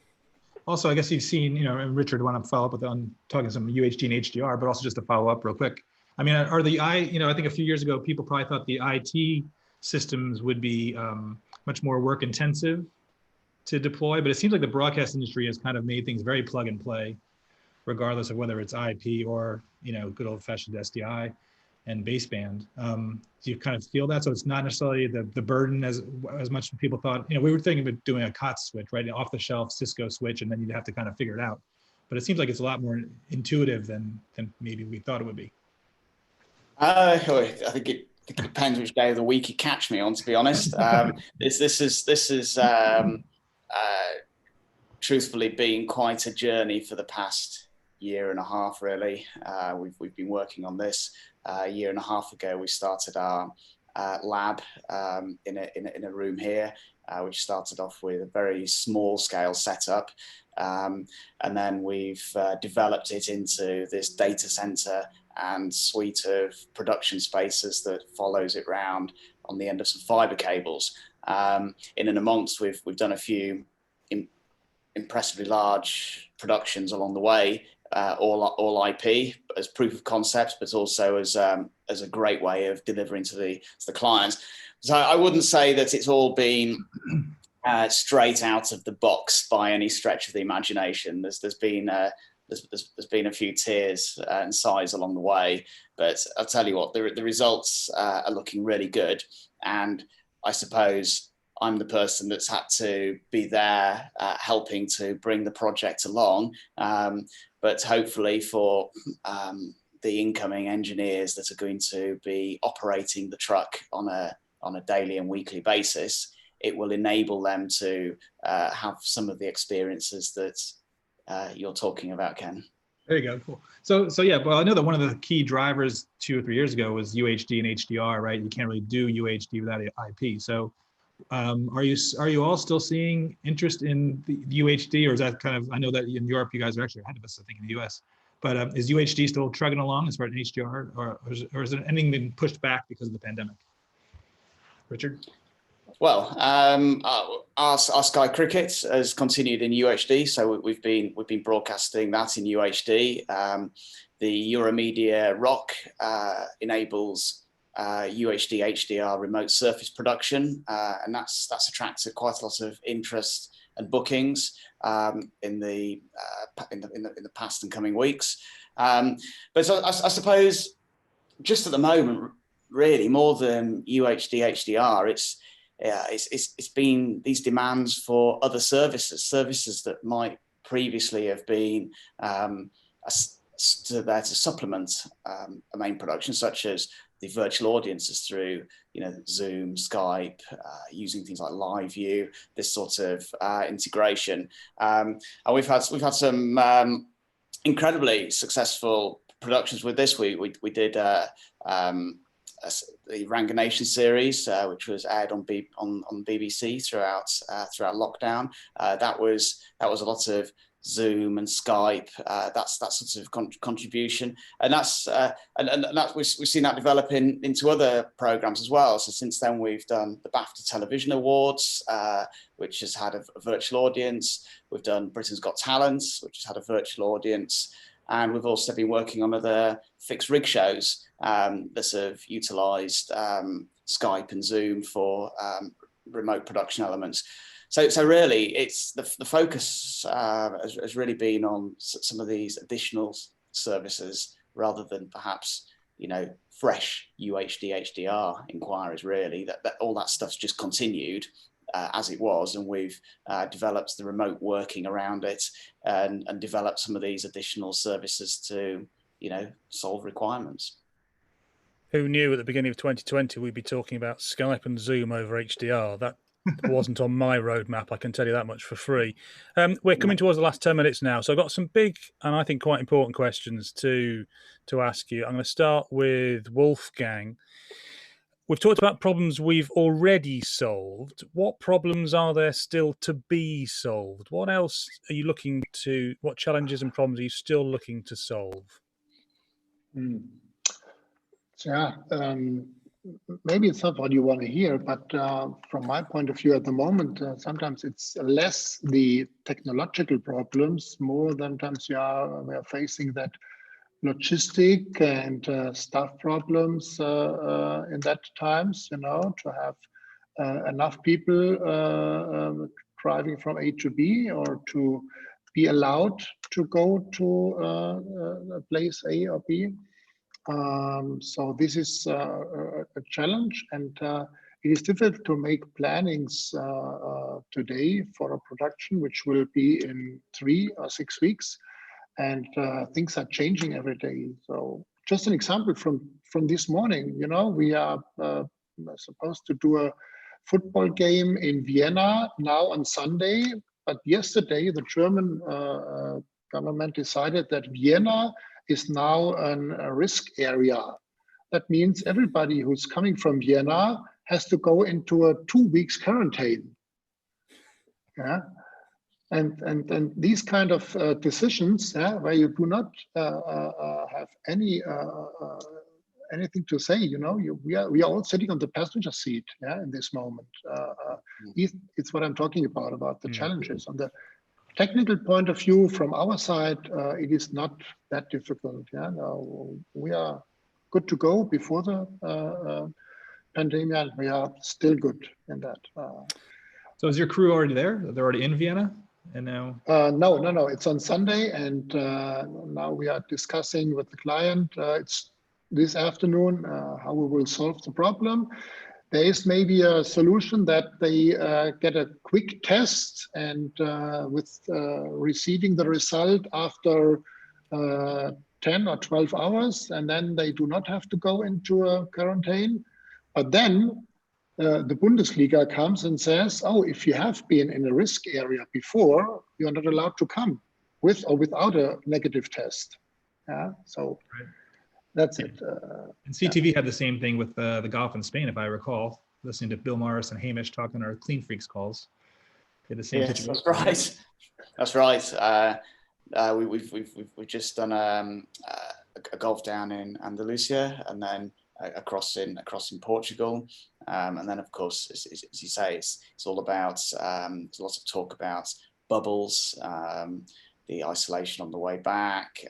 Also, I guess you've seen, and Richard, want to follow up on talking some UHD and HDR, but also just to follow up real quick. I mean, I think a few years ago, people probably thought the IT systems would be much more work intensive to deploy, but it seems like the broadcast industry has kind of made things very plug and play, regardless of whether it's IP or, good old fashioned SDI and baseband. Do you kind of feel that? So it's not necessarily the burden as much as people thought. We were thinking about doing a COTS switch, right? An off the shelf Cisco switch, and then you'd have to kind of figure it out. But it seems like it's a lot more intuitive than maybe we thought it would be. I think it depends which day of the week you catch me on, to be honest. This is truthfully been quite a journey for the past year and a half, really. We've been working on this. A year and a half ago, we started our lab in a room here, which started off with a very small scale setup. And then we've developed it into this data center and suite of production spaces that follows it round on the end of some fiber cables. In and amongst, we've done a few impressively large productions along the way, all IP as proof of concept, but also as a great way of delivering to the clients. So I wouldn't say that it's all been straight out of the box by any stretch of the imagination. There's been a few tears and sighs along the way, but I'll tell you what, the results are looking really good. And I suppose I'm the person that's had to be there helping to bring the project along. But hopefully for the incoming engineers that are going to be operating the truck on a daily and weekly basis, it will enable them to have some of the experiences that you're talking about, Ken. There you go. Cool. So yeah, well, I know that one of the key drivers 2 or 3 years ago was UHD and HDR, right? You can't really do UHD without IP. So Are you all still seeing interest in the UHD, or is that kind of, I know that in Europe you guys are actually ahead of us, I think, in the US, but is UHD still trugging along as far as HDR, or is there anything been pushed back because of the pandemic? Richard? Well, our Sky Cricket has continued in UHD, so we've been broadcasting that in UHD. The Euromedia Rock enables UHD HDR remote surface production, and that's attracted quite a lot of interest and bookings in the past and coming weeks. But I suppose just at the moment, really more than UHD HDR, it's been these demands for other services that might previously have been there to supplement a main production, such as the virtual audiences through, Zoom, Skype, using things like Live View, this sort of integration. And we've had some incredibly successful productions with this. We did the Ranganation series, which was aired on BBC throughout lockdown. That was a lot of Zoom and Skype, that's that sort of contribution, and we've seen that develop into other programs as well. So since then, we've done the BAFTA Television Awards, which has had a virtual audience. We've done Britain's Got Talent, which has had a virtual audience, and we've also been working on other fixed rig shows that have utilised Skype and Zoom for remote production elements. So really, it's the focus has really been on some of these additional services rather than perhaps fresh UHD HDR inquiries. Really, that all that stuff's just continued as it was, and we've developed the remote working around it and developed some of these additional services to solve requirements. Who knew at the beginning of 2020 we'd be talking about Skype and Zoom over HDR? That wasn't on my roadmap, I can tell you that much for free. We're coming towards the last 10 minutes now, so I've got some big and I think quite important questions to ask you. I'm going to start with Wolfgang. We've talked about problems we've already solved. What problems are there still to be solved? What else are you looking to, what challenges and problems are you still looking to solve? Yeah, maybe it's not what you want to hear, but from my point of view at the moment, sometimes it's less the technological problems, more than times we are facing that logistic and staff problems in that times, to have enough people driving from A to B, or to be allowed to go to a place A or B. So this is a challenge, and it is difficult to make plannings today for a production which will be in 3 or 6 weeks, and things are changing every day. So just an example from this morning, we are supposed to do a football game in Vienna now on Sunday, but yesterday the German government decided that Vienna is now a risk area. That means everybody who's coming from Vienna has to go into a 2 weeks quarantine. Yeah, and these kind of decisions, where you do not have anything to say, we are all sitting on the passenger seat, in this moment. It's what I'm talking about the challenges. On the technical point of view, from our side, it is not that difficult. No, we are good to go before the pandemic, and we are still good in that. So is your crew already there? They're already in Vienna? And now? No. It's on Sunday, and now we are discussing with the client. It's this afternoon how we will solve the problem. There is maybe a solution that they get a quick test, and with receiving the result after 10 or 12 hours, and then they do not have to go into a quarantine. But then the Bundesliga comes and says, oh, if you have been in a risk area before, you're not allowed to come with or without a negative test. So that's it. And CTV had the same thing with the golf in Spain, if I recall. listening to Bill Morris and Hamish talk on our Clean Freaks calls. The same Yes, situation. that's right. That's right. We've just done a golf down in Andalusia, and then across in Portugal, and then of course, as you say, it's all about there's lots of talk about bubbles, the isolation on the way back.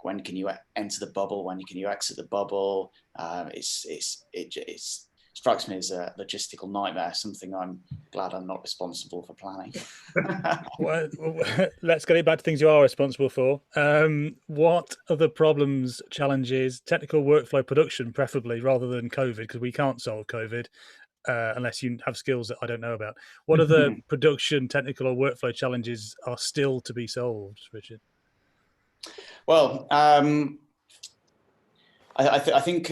When can you enter the bubble? When can you exit the bubble? It strikes me as a logistical nightmare. Something I'm glad I'm not responsible for planning. Well, let's get it back to things you are responsible for. What other problems, challenges, technical workflow production, preferably rather than COVID, because we can't solve COVID unless you have skills that I don't know about. What other production, technical, or workflow challenges are still to be solved, Richard? Well, I think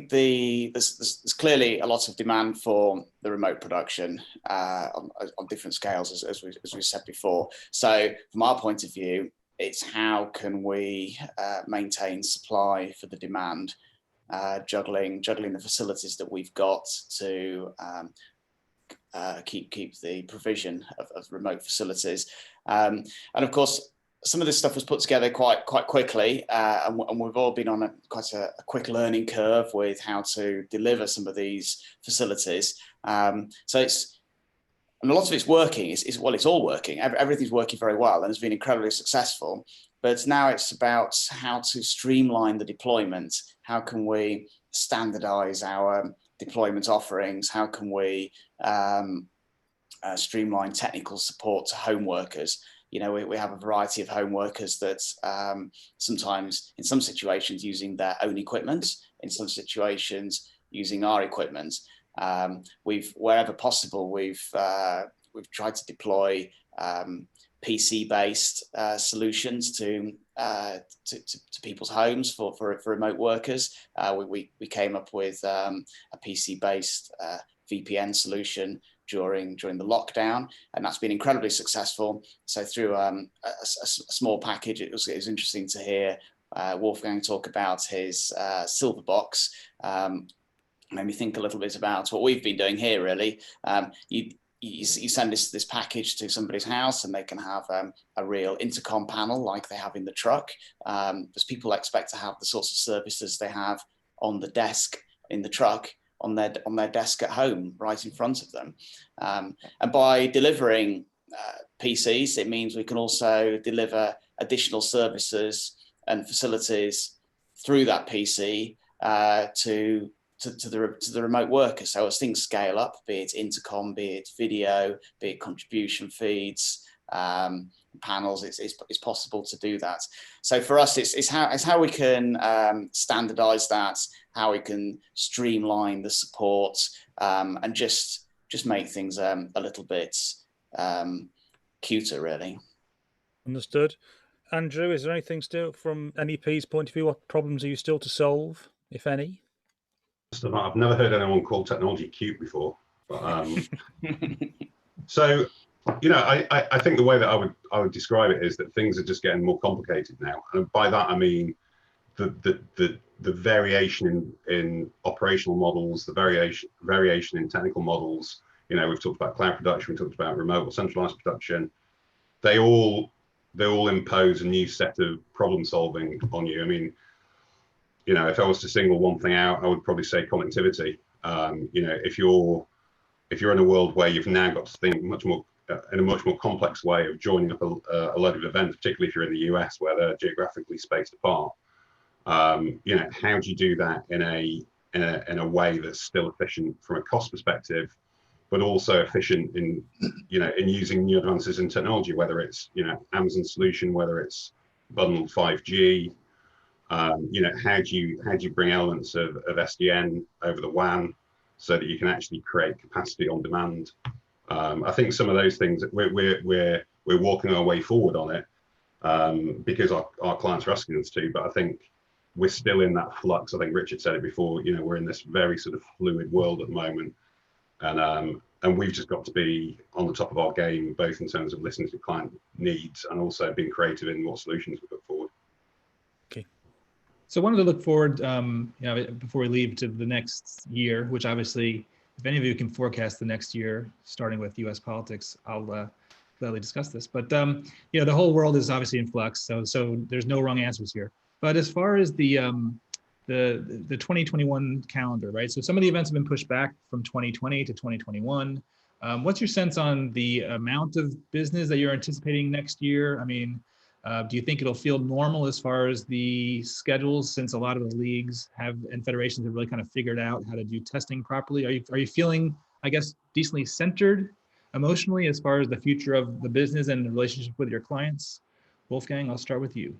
there's clearly a lot of demand for the remote production on different scales, as we said before. So from our point of view, it's how can we maintain supply for the demand, juggling the facilities that we've got to keep the provision of remote facilities, and of course, some of this stuff was put together quite quickly, and we've all been on quite a quick learning curve with how to deliver some of these facilities. So and a lot of it's working. It's all working. Everything's working very well and has been incredibly successful. But now it's about how to streamline the deployment. How can we standardize our deployment offerings? How can we streamline technical support to home workers? You know, we have a variety of home workers that sometimes, in some situations, using their own equipment, in some situations, using our equipment. Wherever possible, we've tried to deploy PC-based solutions to people's homes for remote workers. We came up with a PC-based VPN solution during the lockdown, and that's been incredibly successful. So through a small package, it was interesting to hear Wolfgang talk about his silver box. Made me think a little bit about what we've been doing here. Really, you send this package to somebody's house, and they can have a real intercom panel like they have in the truck, because people expect to have the sorts of services they have on the desk in the truck on their desk at home, right in front of them. And by delivering PCs, it means we can also deliver additional services and facilities through that PC to the remote workers. So as things scale up, be it intercom, be it video, be it contribution feeds, panels, it's possible to do that. So for us, it's how we can standardize that, how we can streamline the support, and just make things a little bit cuter, really. Understood. Andrew, is there anything still from NEP's point of view? What problems are you still to solve, if any? I've never heard anyone call technology cute before, but so you know, I think the way that I would describe it is that things are just getting more complicated now, and by that I mean the variation in operational models, the variation in technical models. You know, we've talked about cloud production, we talked about remote or centralized production. They all impose a new set of problem solving on you. I mean, you know, if I was to single one thing out, I would probably say connectivity. You know, if you're in a world where you've now got to think much more in a much more complex way of joining up a load of events, particularly if you're in the US where they're geographically spaced apart. You know, how do you do that in a way that's still efficient from a cost perspective, but also efficient in using new advances in technology, whether it's, you know, Amazon solution, whether it's bundled 5G. You know, how do you bring elements of SDN over the WAN so that you can actually create capacity on demand? I think some of those things we're walking our way forward on it, because our clients are asking us to. But I think we're still in that flux. I think Richard said it before. You know, we're in this very sort of fluid world at the moment, and we've just got to be on the top of our game, both in terms of listening to client needs and also being creative in what solutions we put forward. Okay. So I wanted to look forward, you know, before we leave, to the next year, which obviously if any of you can forecast the next year, starting with U.S. politics, I'll gladly discuss this. But you know, the whole world is obviously in flux, so there's no wrong answers here. But as far as the 2021 calendar, right? So some of the events have been pushed back from 2020 to 2021. What's your sense on the amount of business that you're anticipating next year? I mean, do you think it'll feel normal as far as the schedules, since a lot of the leagues and federations have really kind of figured out how to do testing properly? Are you feeling, I guess, decently centered emotionally as far as the future of the business and the relationship with your clients? Wolfgang, I'll start with you.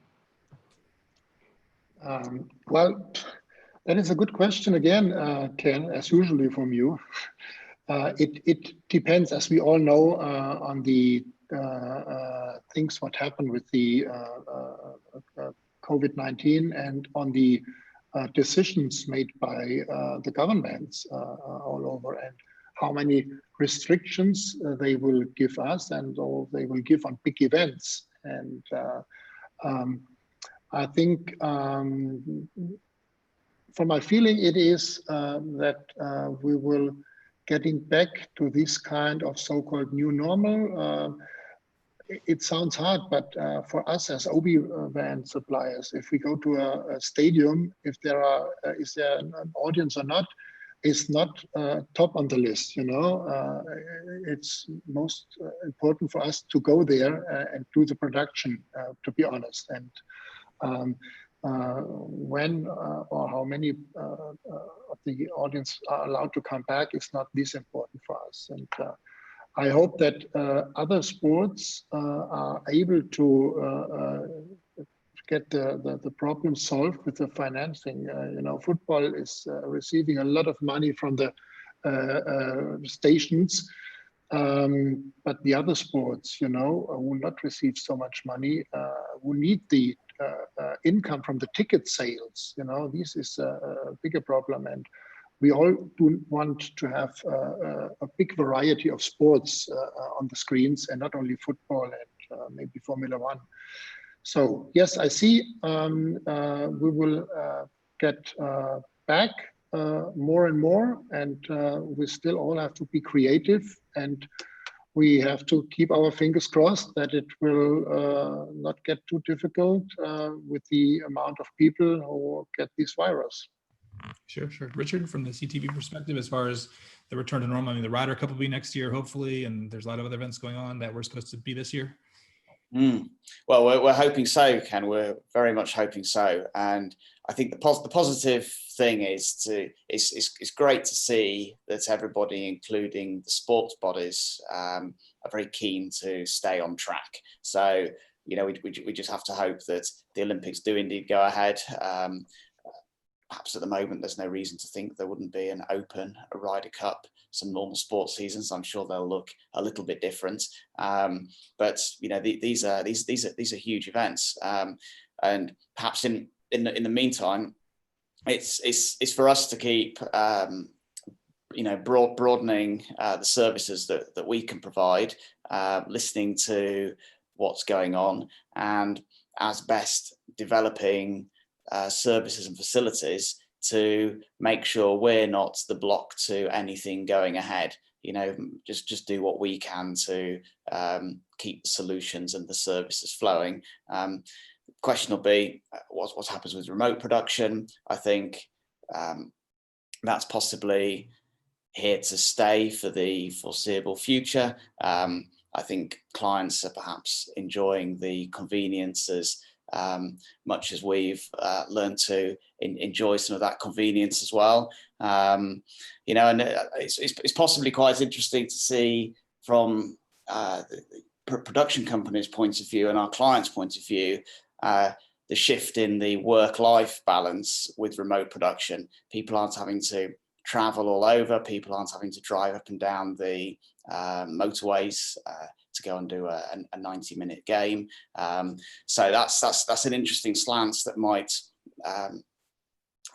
Well, that is a good question again, Ken, as usually from you. It depends, as we all know, on the things what happened with the COVID-19 and on the decisions made by the governments all over, and how many restrictions they will give us and or they will give on big events. And I think from my feeling, it is that we will getting back to this kind of so-called new normal. It sounds hard, but for us as OB van suppliers, if we go to a stadium, if there is there an audience or not, is not top on the list. You know, it's most important for us to go there and do the production, to be honest. And when or how many of the audience are allowed to come back is not this important for us. And I hope that other sports are able to get the problem solved with the financing. You know, football is receiving a lot of money from the stations, but the other sports, you know, will not receive so much money. Who need the income from the ticket sales? You know, this is a bigger problem, and we all do want to have a big variety of sports on the screens, and not only football and maybe Formula One. So yes, I see we will get back more and more, and we still all have to be creative, and we have to keep our fingers crossed that it will not get too difficult with the amount of people who get this virus. Sure. Richard, from the CTV perspective, as far as the return to normal, I mean, the Ryder Cup will be next year, hopefully, and there's a lot of other events going on that we're supposed to be this year. Well, we're hoping so, Ken. We're very much hoping so, and I think the positive thing is it's great to see that everybody, including the sports bodies, are very keen to stay on track. So, you know, we just have to hope that the Olympics do indeed go ahead. Perhaps at the moment, there's no reason to think there wouldn't be an Open, a Ryder Cup, some normal sports seasons. I'm sure they'll look a little bit different. But you know, these are huge events, and perhaps in the meantime, it's for us to keep you know, broadening the services that we can provide, listening to what's going on, and as best developing services and facilities to make sure we're not the block to anything going ahead. You know, just do what we can to keep the solutions and the services flowing. The question will be what happens with remote production. I think that's possibly here to stay for the foreseeable future. I think clients are perhaps enjoying the conveniences much as we've learned to enjoy some of that convenience as well. You know, and it's possibly quite interesting to see from the production company's point of view and our clients' point of view, the shift in the work-life balance with remote production. People aren't having to travel all over. People aren't having to drive up and down the motorways to go and do a 90-minute game. So that's an interesting slant that might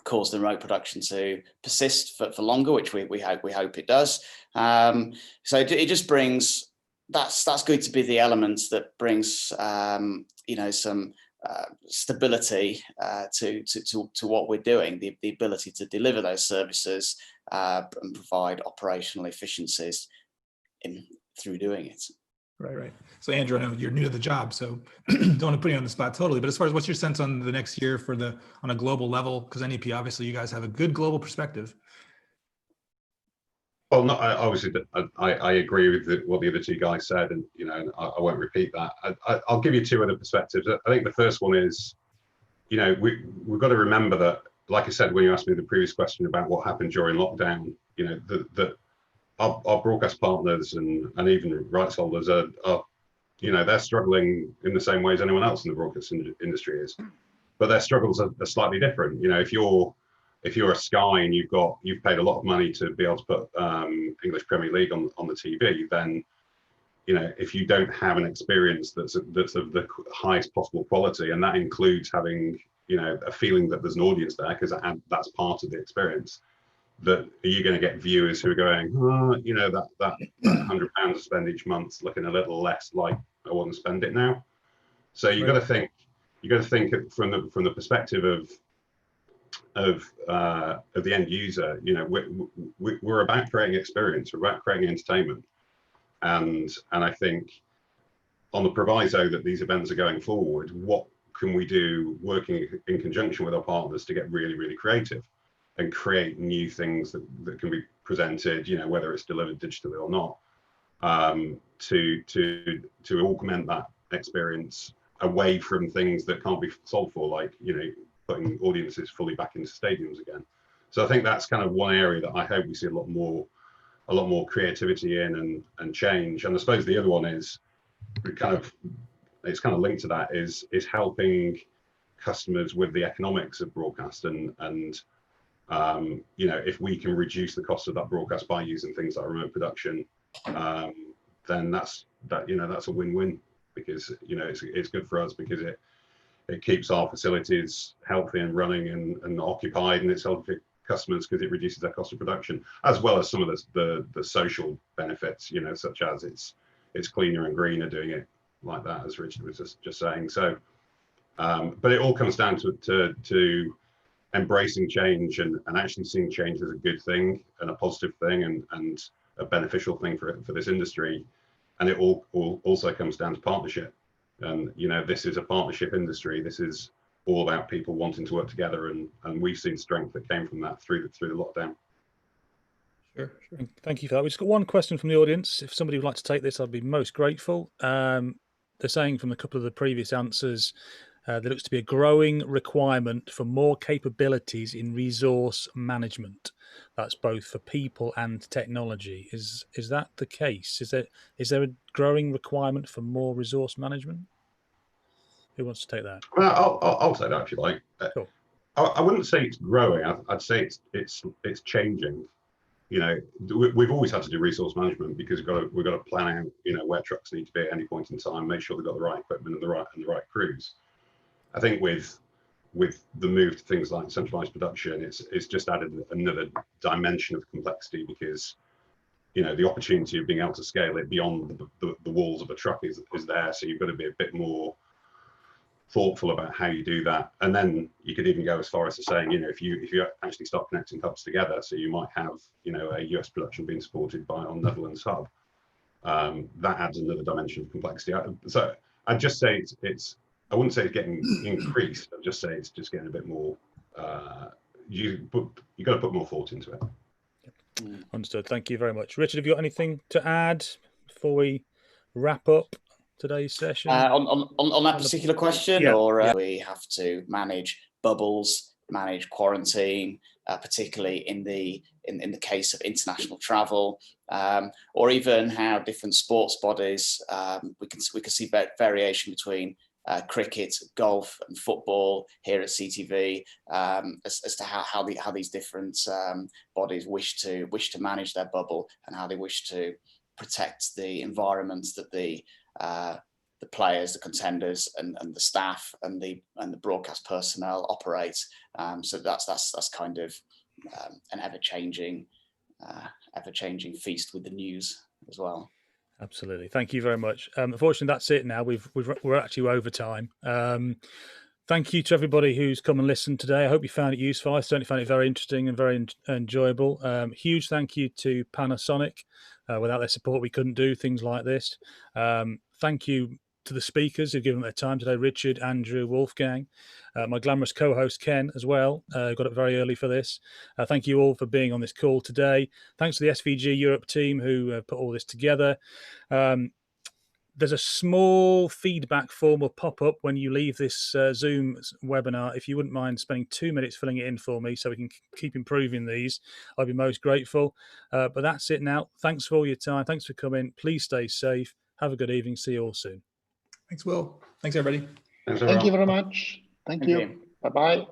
cause the remote production to persist for longer, which we hope it does. So it just brings, that's good to be the element that brings you know, some stability to what we're doing, the ability to deliver those services and provide operational efficiencies through doing it. Right. So Andrew, I know you're new to the job, so don't want to put you on the spot totally, but as far as what's your sense on the next year on a global level, because NEP, obviously you guys have a good global perspective. Well, obviously, I agree with what the other two guys said, and I won't repeat that. I'll give you two other perspectives. I think the first one is, we've got to remember that, like I said when you asked me the previous question about what happened during lockdown, that our broadcast partners and even rights holders are they're struggling in the same way as anyone else in the broadcast industry is, but their struggles are slightly different. If you're a Sky and you've paid a lot of money to be able to put English Premier League on the TV, then if you don't have an experience that's of the highest possible quality, and that includes having a feeling that there's an audience there, because that's part of the experience, that are you going to get viewers who are going, that £100 to spend each month looking a little less like I want to spend it now. So you've got to think from the perspective of the end user. We're about creating experience, we're about creating entertainment, and I think on the proviso that these events are going forward, what can we do working in conjunction with our partners to get really, really creative and create new things that can be presented, whether it's delivered digitally or not, to augment that experience away from things that can't be solved for, like putting audiences fully back into stadiums again. So I think that's kind of one area that I hope we see a lot more creativity in and change. And I suppose the other one is it's kind of linked to that, is helping customers with the economics of broadcast, and if we can reduce the cost of that broadcast by using things like remote production, then that's a win-win, because it's good for us because it keeps our facilities healthy and running and occupied, and it's healthy for customers because it reduces their cost of production, as well as some of the social benefits, such as it's cleaner and greener doing it like that, as Richard was just saying. So, but it all comes down to embracing change and actually seeing change as a good thing and a positive thing and a beneficial thing for this industry. And it all also comes down to partnership. And this is a partnership industry. This is all about people wanting to work together, and we've seen strength that came from that through the lockdown. Sure. Thank you for that. We've just got one question from the audience. If somebody would like to take this, I'd be most grateful. They're saying from a couple of the previous answers, there looks to be a growing requirement for more capabilities in resource management. That's both for people and technology. Is that the case? Is there a growing requirement for more resource management? Who wants to take that? Well, I'll take that if you like. Cool. I wouldn't say it's growing. I'd say it's changing. We've always had to do resource management because we've got to plan out where trucks need to be at any point in time, make sure they've got the right equipment and the right crews. I think with the move to things like centralized production, it's just added another dimension of complexity, because the opportunity of being able to scale it beyond the walls of a truck is there. So you've got to be a bit more thoughtful about how you do that. And then you could even go as far as to saying, if you actually start connecting hubs together, so you might have a US production being supported by our Netherlands hub, that adds another dimension of complexity. So I'd just say it's I wouldn't say it's getting increased. I'd just say it's just getting a bit more. You've got to put more thought into it. Understood. Thank you very much, Richard. Have you got anything to add before we wrap up today's session? On that particular question, yeah. or we have to manage bubbles, manage quarantine, particularly in the case of international travel, or even how different sports bodies, we can see variation between cricket, golf, and football here at CTV, as to how these different bodies wish to manage their bubble, and how they wish to protect the environments that the players, the contenders, and the staff and the broadcast personnel operate. So that's kind of an ever-changing feast with the news as well. Absolutely. Thank you very much. Unfortunately, that's it now. We're actually over time. Thank you to everybody who's come and listened today. I hope you found it useful. I certainly found it very interesting and very enjoyable. Huge thank you to Panasonic. Without their support, we couldn't do things like this. Thank you to the speakers who've given their time today, Richard, Andrew, Wolfgang, my glamorous co-host Ken as well, got up very early for this. Thank you all for being on this call today. Thanks to the SVG Europe team who put all this together. There's a small feedback form will pop up when you leave this Zoom webinar. If you wouldn't mind spending 2 minutes filling it in for me so we can keep improving these, I'd be most grateful. But that's it now. Thanks for all your time. Thanks for coming. Please stay safe. Have a good evening. See you all soon. Thanks, Will. Thanks, everybody. Thanks, Thank you very much. Thank you. Bye-bye.